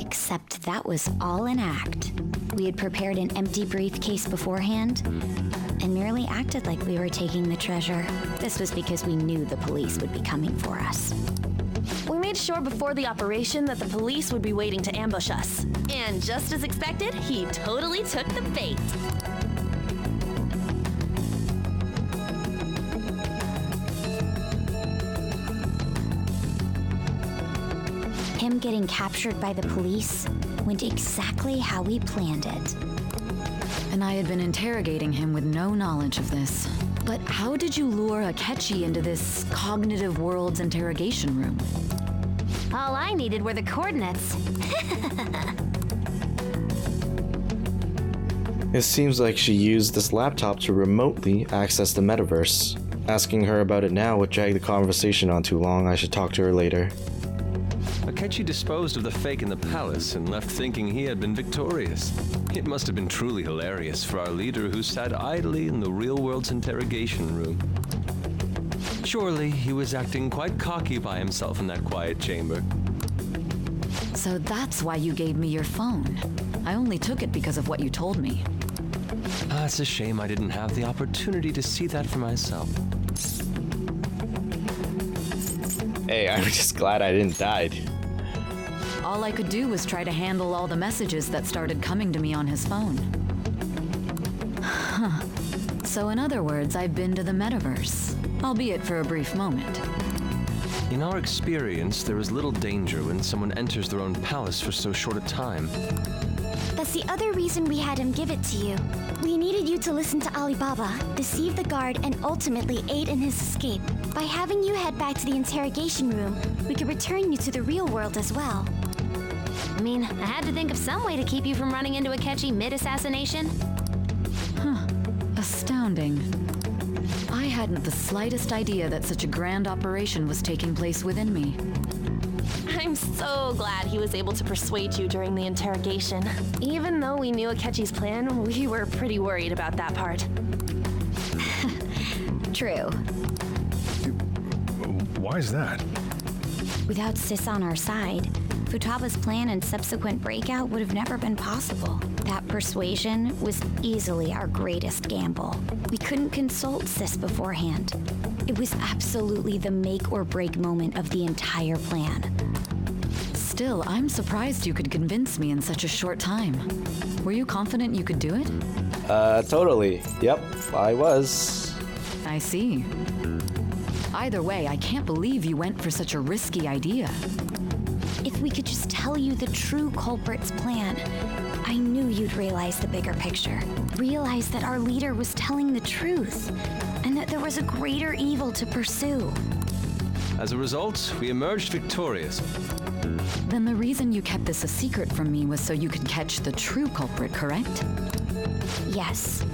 Except that was all an act. We had prepared an empty briefcase beforehand and merely acted like we were taking the treasure. This was because we knew the police would be coming for us. We made sure before the operation that the police would be waiting to ambush us. And just as expected, he totally took the bait. Him getting captured by the police went exactly how we planned it. And I had been interrogating him with no knowledge of this. But how did you lure Akechi into this cognitive world's interrogation room? All I needed were the coordinates. It seems like she used this laptop to remotely access the metaverse. Asking her about it now would drag the conversation on too long. I should talk to her later. Akechi disposed of the fake in the palace and left thinking he had been victorious. It must have been truly hilarious for our leader who sat idly in the real world's interrogation room. Surely he was acting quite cocky by himself in that quiet chamber. So that's why you gave me your phone. I only took it because of what you told me. It's a shame I didn't have the opportunity to see that for myself. Hey, I'm just glad I didn't die. All I could do was try to handle all the messages that started coming to me on his phone. Huh. So in other words, I've been to the metaverse, albeit for a brief moment. In our experience, there is little danger when someone enters their own palace for so short a time. That's the other reason we had him give it to you. We needed you to listen to Alibaba, deceive the guard, and ultimately aid in his escape. By having you head back to the interrogation room, we could return you to the real world as well. I mean, I had to think of some way to keep you from running into Akechi mid-assassination. Huh. Astounding. I hadn't the slightest idea that such a grand operation was taking place within me. I'm so glad he was able to persuade you during the interrogation. Even though we knew Akechi's plan, we were pretty worried about that part. True. Why is that? Without Sis on our side, Futaba's plan and subsequent breakout would have never been possible. That persuasion was easily our greatest gamble. We couldn't consult Sis beforehand. It was absolutely the make or break moment of the entire plan. Still, I'm surprised you could convince me in such a short time. Were you confident you could do it? Totally. Yep, I was. I see. Either way, I can't believe you went for such a risky idea. If we could just tell you the true culprit's plan, I knew you'd realize the bigger picture. Realize that our leader was telling the truth, and that there was a greater evil to pursue. As a result, we emerged victorious. Then the reason you kept this a secret from me was so you could catch the true culprit, correct? Yes.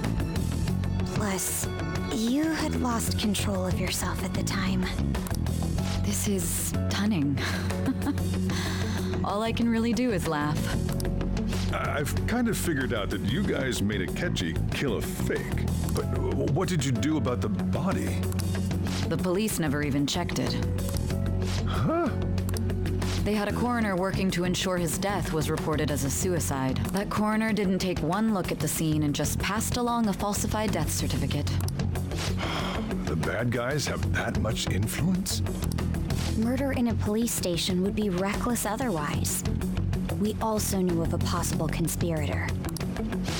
Plus, you had lost control of yourself at the time. This is stunning. All I can really do is laugh. I've kind of figured out that you guys made Akechi kill a fake. But what did you do about the body? The police never even checked it. Huh? They had a coroner working to ensure his death was reported as a suicide. That coroner didn't take one look at the scene and just passed along a falsified death certificate. The bad guys have that much influence? Murder in a police station would be reckless otherwise. We also knew of a possible conspirator.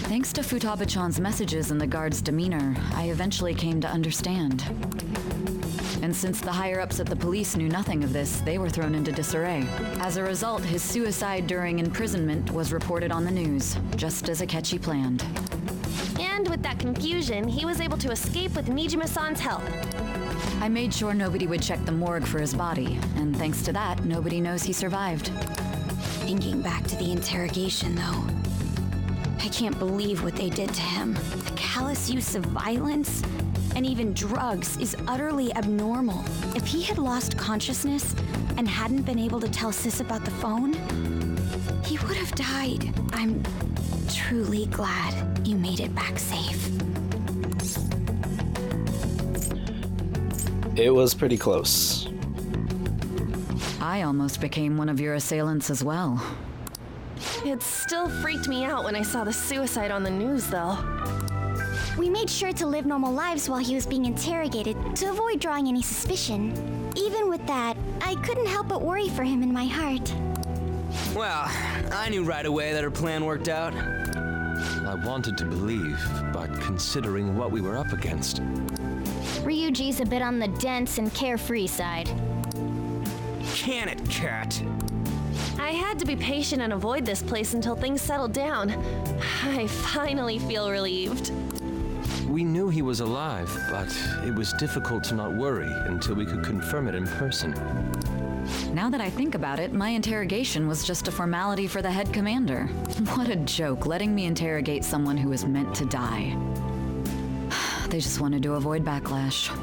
Thanks to Futaba-chan's messages and the guard's demeanor, I eventually came to understand. And since the higher-ups at the police knew nothing of this, they were thrown into disarray. As a result, his suicide during imprisonment was reported on the news, just as Akechi planned. And with that confusion, he was able to escape with Niijima-san's help. I made sure nobody would check the morgue for his body, and thanks to that, nobody knows he survived. Thinking back to the interrogation, though, I can't believe what they did to him. The callous use of violence and even drugs is utterly abnormal. If he had lost consciousness and hadn't been able to tell Sis about the phone, he would have died. I'm truly glad you made it back safe. It was pretty close. I almost became one of your assailants as well. It still freaked me out when I saw the suicide on the news, though. We made sure to live normal lives while he was being interrogated to avoid drawing any suspicion. Even with that, I couldn't help but worry for him in my heart. Well, I knew right away that her plan worked out. I wanted to believe, but considering what we were up against. Ryuji's a bit on the dense and carefree side. Can it, cat? I had to be patient and avoid this place until things settled down. I finally feel relieved. We knew he was alive, but it was difficult to not worry until we could confirm it in person. Now that I think about it, my interrogation was just a formality for the head commander. What a joke, letting me interrogate someone who was meant to die. They just wanted to avoid backlash.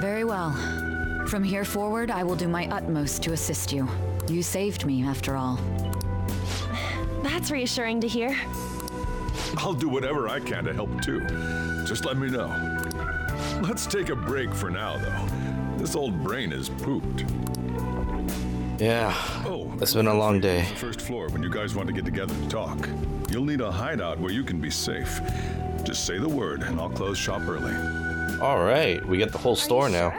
Very well. From here forward, I will do my utmost to assist you. You saved me, after all. That's reassuring to hear. I'll do whatever I can to help too. Just let me know. Let's take a break for now, though. This old brain is pooped. Yeah, it's been a long day. The first floor when you guys want to get together to talk. You'll need a hideout where you can be safe. Just say the word and I'll close shop early. Alright, we get the whole store now.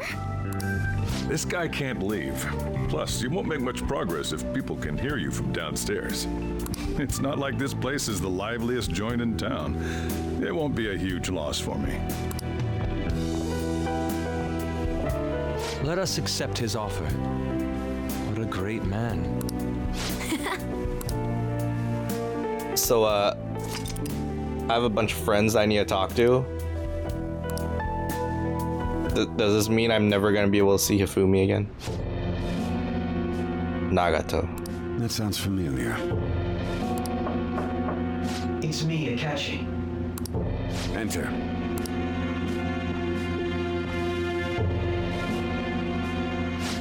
This guy can't leave. Plus, you won't make much progress if people can hear you from downstairs. It's not like this place is the liveliest joint in town. It won't be a huge loss for me. Let us accept his offer. What a great man. So, I have a bunch of friends I need to talk to. Does this mean I'm never gonna be able to see Hifumi again? Nagato. That sounds familiar. It's me, Akechi. Enter.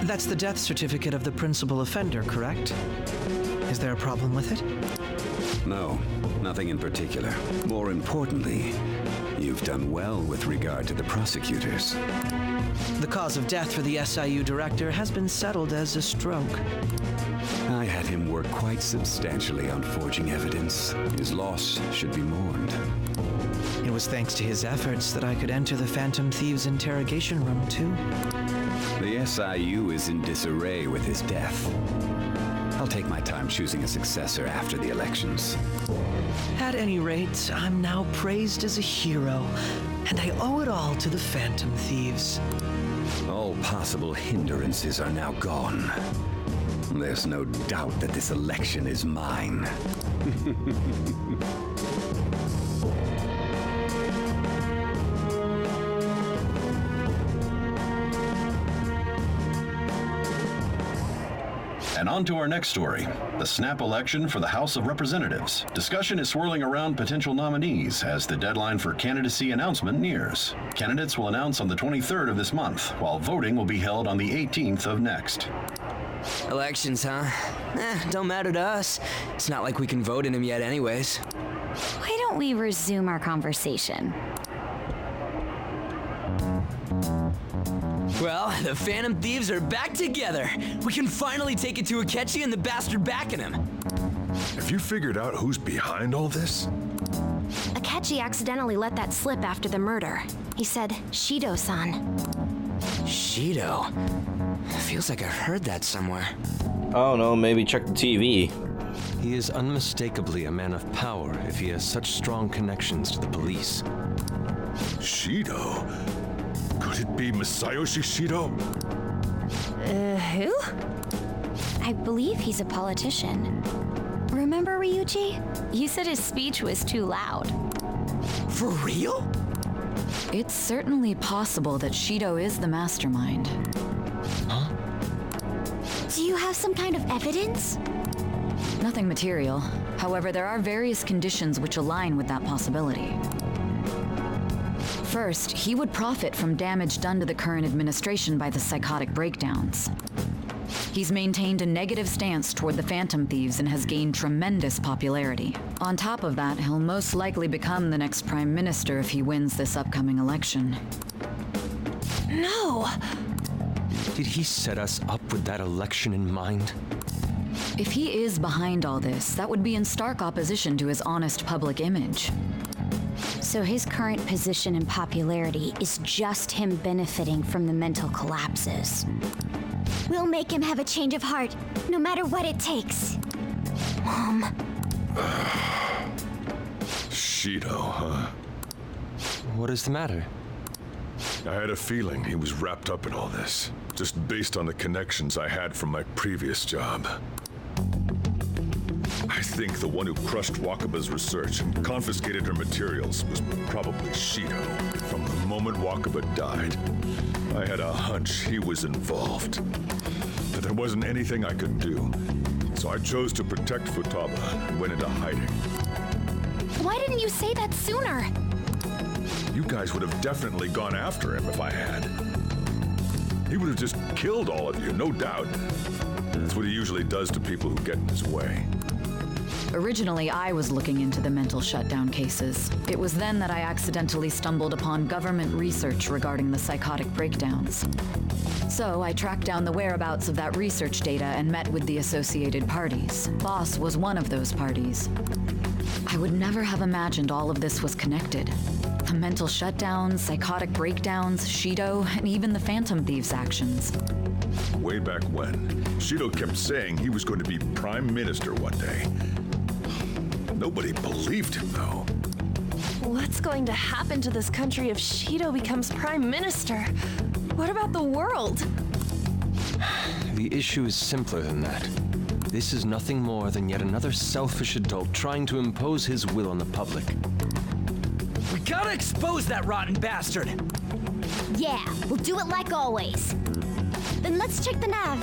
That's the death certificate of the principal offender, correct? Is there a problem with it? No, nothing in particular. More importantly, you've done well with regard to the prosecutors. The cause of death for the SIU director has been settled as a stroke. I had him work quite substantially on forging evidence. His loss should be mourned. It was thanks to his efforts that I could enter the Phantom Thieves' interrogation room, too. The SIU is in disarray with his death. I'll take my time choosing a successor after the elections. At any rate, I'm now praised as a hero, and I owe it all to the Phantom Thieves. All possible hindrances are now gone. There's no doubt that this election is mine. And on to our next story, the snap election for the House of Representatives. Discussion is swirling around potential nominees as the deadline for candidacy announcement nears. Candidates will announce on the 23rd of this month, while voting will be held on the 18th of next. Elections, huh? Don't matter to us. It's not like we can vote in them yet anyways. Why don't we resume our conversation? Well, the Phantom Thieves are back together. We can finally take it to Akechi and the bastard backing him. Have you figured out who's behind all this? Akechi accidentally let that slip after the murder. He said, Shido-san. Shido? Feels like I heard that somewhere. Oh no, maybe check the TV. He is unmistakably a man of power if he has such strong connections to the police. Shido? Could it be Masayoshi Shido? Who? I believe he's a politician. Remember, Ryuji? You said his speech was too loud. For real? It's certainly possible that Shido is the mastermind. Huh? Do you have some kind of evidence? Nothing material. However, there are various conditions which align with that possibility. First, he would profit from damage done to the current administration by the psychotic breakdowns. He's maintained a negative stance toward the Phantom Thieves and has gained tremendous popularity. On top of that, he'll most likely become the next prime minister if he wins this upcoming election. No! Did he set us up with that election in mind? If he is behind all this, that would be in stark opposition to his honest public image. So his current position and popularity is just him benefiting from the mental collapses. We'll make him have a change of heart, no matter what it takes. Mom. Shido, huh? What is the matter? I had a feeling he was wrapped up in all this, just based on the connections I had from my previous job. I think the one who crushed Wakaba's research and confiscated her materials was probably Shido. From the moment Wakaba died, I had a hunch he was involved. But there wasn't anything I could do, so I chose to protect Futaba and went into hiding. Why didn't you say that sooner? You guys would have definitely gone after him if I had. He would have just killed all of you, no doubt. That's what he usually does to people who get in his way. Originally, I was looking into the mental shutdown cases. It was then that I accidentally stumbled upon government research regarding the psychotic breakdowns. So I tracked down the whereabouts of that research data and met with the associated parties. Boss was one of those parties. I would never have imagined all of this was connected. The mental shutdowns, psychotic breakdowns, Shido, and even the Phantom Thieves' actions. Way back when, Shido kept saying he was going to be prime minister one day. Nobody believed him, though. What's going to happen to this country if Shido becomes prime minister? What about the world? The issue is simpler than that. This is nothing more than yet another selfish adult trying to impose his will on the public. We gotta expose that rotten bastard! Yeah, we'll do it like always. Then let's check the nav.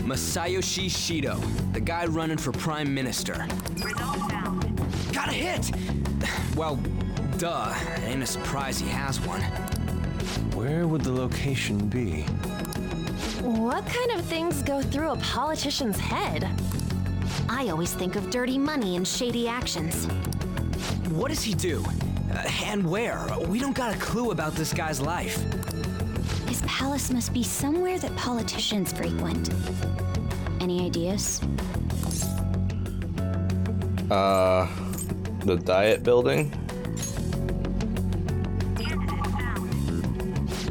Masaya Shido, the guy running for Prime Minister. Got a hit! Well, duh. Ain't a surprise he has one. Where would the location be? What kind of things go through a politician's head? I always think of dirty money and shady actions. What does he do? And where? We don't got a clue about this guy's life. His palace must be somewhere that politicians frequent. Any ideas? The Diet Building?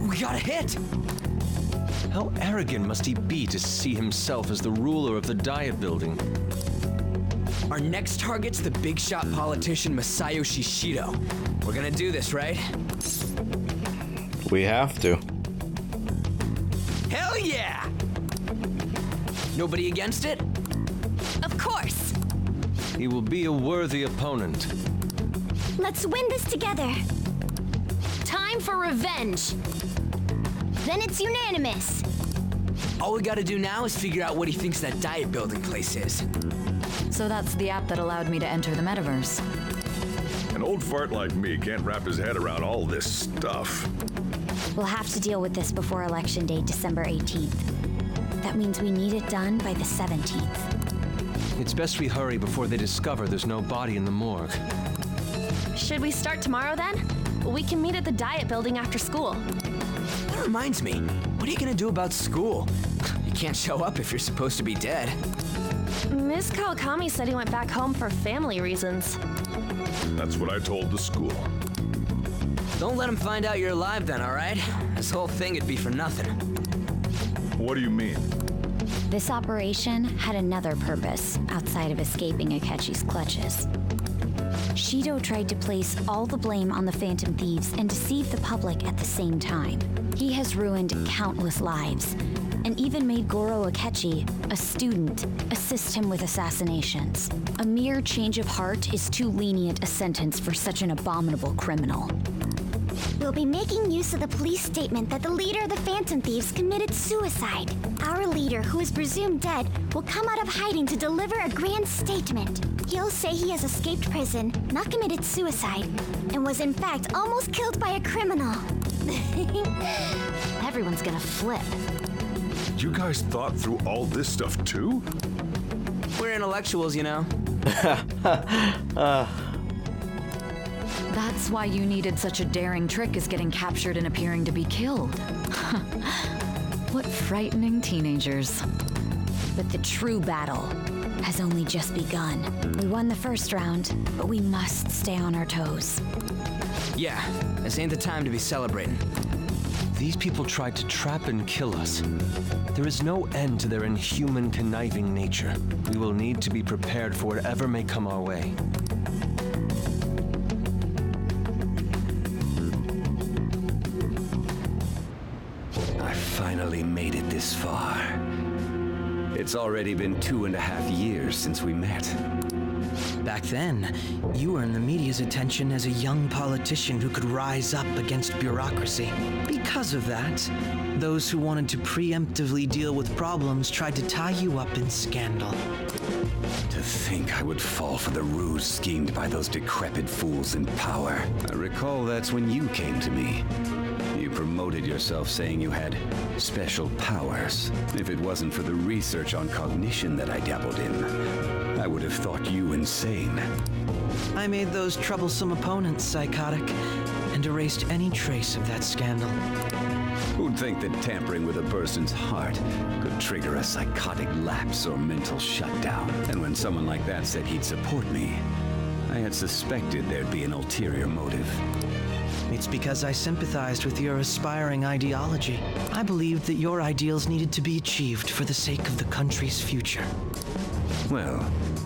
We got a hit! How arrogant must he be to see himself as the ruler of the Diet Building? Our next target's the big shot politician Masaya Shido. We're gonna do this, right? We have to. Hell yeah! Nobody against it? Of course. He will be a worthy opponent. Let's win this together. Time for revenge. Then it's unanimous. All we gotta do now is figure out what he thinks that Diet Building place is. So that's the app that allowed me to enter the metaverse. An old fart like me can't wrap his head around all this stuff. We'll have to deal with this before Election Day, December 18th. That means we need it done by the 17th. It's best we hurry before they discover there's no body in the morgue. Should we start tomorrow then? We can meet at the Diet Building after school. That reminds me, what are you gonna do about school? You can't show up if you're supposed to be dead. Miss Kawakami said he went back home for family reasons. That's what I told the school. Don't let him find out you're alive then, alright? This whole thing would be for nothing. What do you mean? This operation had another purpose outside of escaping Akechi's clutches. Shido tried to place all the blame on the Phantom Thieves and deceive the public at the same time. He has ruined countless lives, and even made Goro Akechi, a student, assist him with assassinations. A mere change of heart is too lenient a sentence for such an abominable criminal. We'll be making use of the police statement that the leader of the Phantom Thieves committed suicide. Our leader, who is presumed dead, will come out of hiding to deliver a grand statement. He'll say he has escaped prison, not committed suicide, and was in fact almost killed by a criminal. Everyone's gonna flip. You guys thought through all this stuff too? We're intellectuals, you know. That's why you needed such a daring trick as getting captured and appearing to be killed. What frightening teenagers. But the true battle has only just begun. We won the first round, but we must stay on our toes. Yeah, this ain't the time to be celebrating. These people tried to trap and kill us. There is no end to their inhuman, conniving nature. We will need to be prepared for whatever may come our way. I finally made it this far. It's already been 2.5 years since we met. Back then, you earned the media's attention as a young politician who could rise up against bureaucracy. Because of that, those who wanted to preemptively deal with problems tried to tie you up in scandal. To think I would fall for the ruse schemed by those decrepit fools in power. I recall that's when you came to me. You promoted yourself saying you had special powers. If it wasn't for the research on cognition that I dabbled in, I would have thought you insane. I made those troublesome opponents psychotic and erased any trace of that scandal. Who'd think that tampering with a person's heart could trigger a psychotic lapse or mental shutdown? And when someone like that said he'd support me, I had suspected there'd be an ulterior motive. It's because I sympathized with your aspiring ideology. I believed that your ideals needed to be achieved for the sake of the country's future. Well,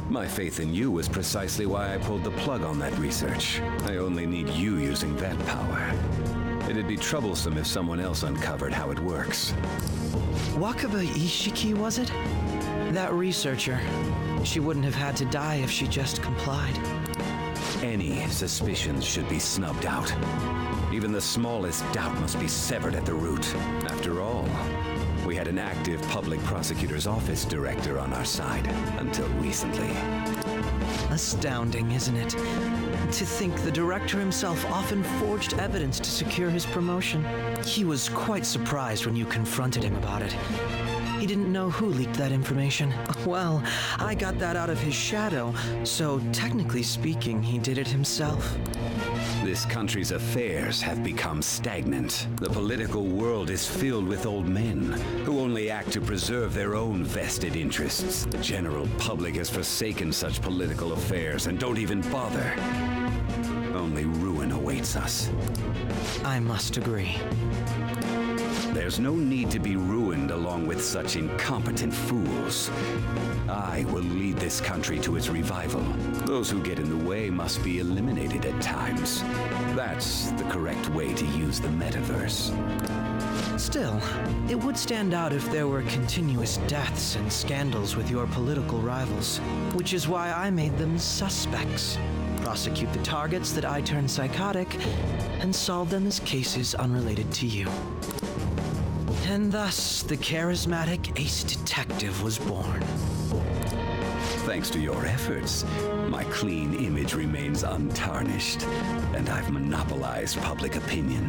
my faith in you was precisely why I pulled the plug on that research. I only need you using that power. It'd be troublesome if someone else uncovered how it works. Wakaba Ishiki, was it? That researcher. She wouldn't have had to die if she just complied. Any suspicions should be snubbed out. Even the smallest doubt must be severed at the root. After all, we had an active public prosecutor's office director on our side until recently. Astounding, isn't it? To think the director himself often forged evidence to secure his promotion. He was quite surprised when you confronted him about it. He didn't know who leaked that information. Well, I got that out of his shadow, so technically speaking, he did it himself. This country's affairs have become stagnant. The political world is filled with old men who only act to preserve their own vested interests. The general public has forsaken such political affairs and don't even bother. Only ruin awaits us. I must agree. There's no need to be ruined along with such incompetent fools. I will lead this country to its revival. Those who get in the way must be eliminated at times. That's the correct way to use the metaverse. Still, it would stand out if there were continuous deaths and scandals with your political rivals, which is why I made them suspects. Prosecute the targets that I turn psychotic, and solve them as cases unrelated to you. And thus, the charismatic ace detective was born. Thanks to your efforts, my clean image remains untarnished, and I've monopolized public opinion.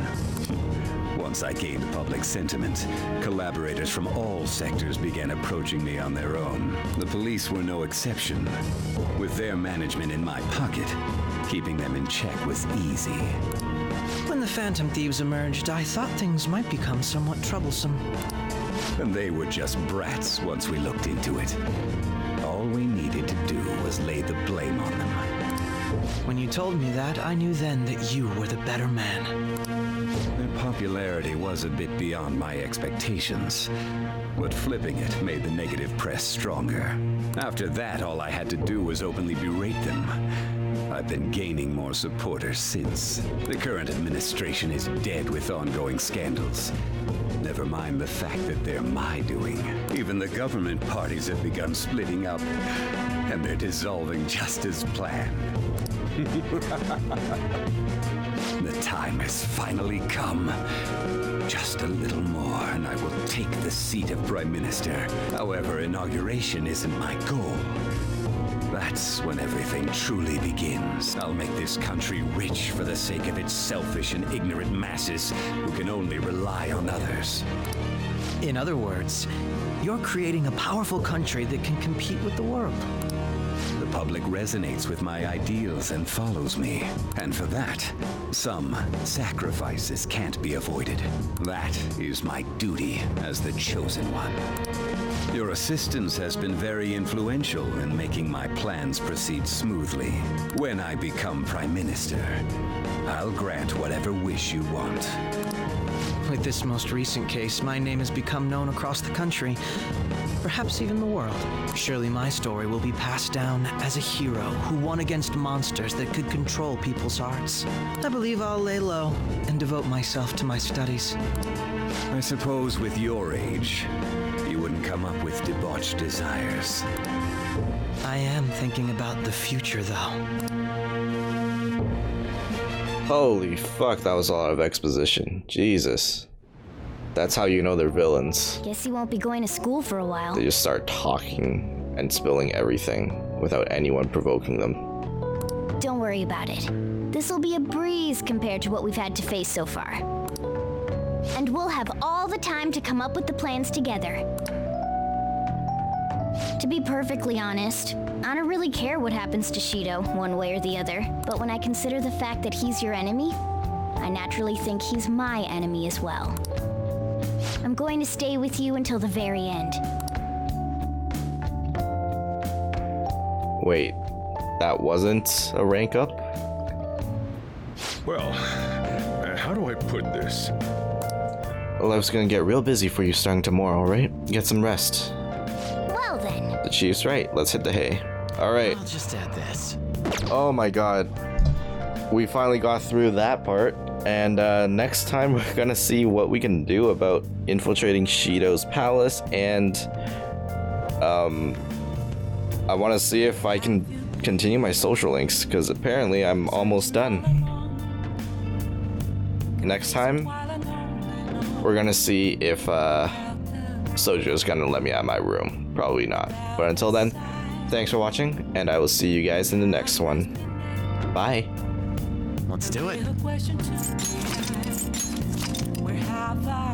Once I gained public sentiment, collaborators from all sectors began approaching me on their own. The police were no exception. With their management in my pocket, keeping them in check was easy. When the Phantom Thieves emerged, I thought things might become somewhat troublesome. And they were just brats once we looked into it. All we needed to do was lay the blame on them. When you told me that, I knew then that you were the better man. Their popularity was a bit beyond my expectations, but flipping it made the negative press stronger. After that, all I had to do was openly berate them. I've been gaining more supporters since. The current administration is dead with ongoing scandals. Never mind the fact that they're my doing. Even the government parties have begun splitting up, and they're dissolving just as planned. The time has finally come. Just a little more, and I will take the seat of Prime Minister. However, inauguration isn't my goal. That's when everything truly begins. I'll make this country rich for the sake of its selfish and ignorant masses who can only rely on others. In other words, you're creating a powerful country that can compete with the world. The public resonates with my ideals and follows me. And for that, some sacrifices can't be avoided. That is my duty as the chosen one. Your assistance has been very influential in making my plans proceed smoothly. When I become Prime Minister, I'll grant whatever wish you want. With this most recent case, my name has become known across the country, perhaps even the world. Surely my story will be passed down as a hero who won against monsters that could control people's hearts. I believe I'll lay low and devote myself to my studies. I suppose with your age, you wouldn't come up with debauched desires. I am thinking about the future, though. Holy fuck, that was a lot of exposition. Jesus. That's how you know they're villains. Guess you won't be going to school for a while. They just start talking and spilling everything without anyone provoking them. Don't worry about it. This'll be a breeze compared to what we've had to face so far. And we'll have all the time to come up with the plans together. To be perfectly honest, I don't really care what happens to Shido, one way or the other. But when I consider the fact that he's your enemy, I naturally think he's my enemy as well. I'm going to stay with you until the very end. Wait, that wasn't a rank up? Well, how do I put this? Life's gonna get real busy for you starting tomorrow, right? Get some rest. Well then. The chief's right. Let's hit the hay. Alright. I'll just add this. Oh my god. We finally got through that part. And next time we're gonna see what we can do about infiltrating Shido's palace, and I want to see if I can continue my social links, because apparently I'm almost done. Next time, we're gonna see if Sojo's gonna let me out of my room. Probably not. But until then, thanks for watching, and I will see you guys in the next one. Bye. Let's do it. Where have I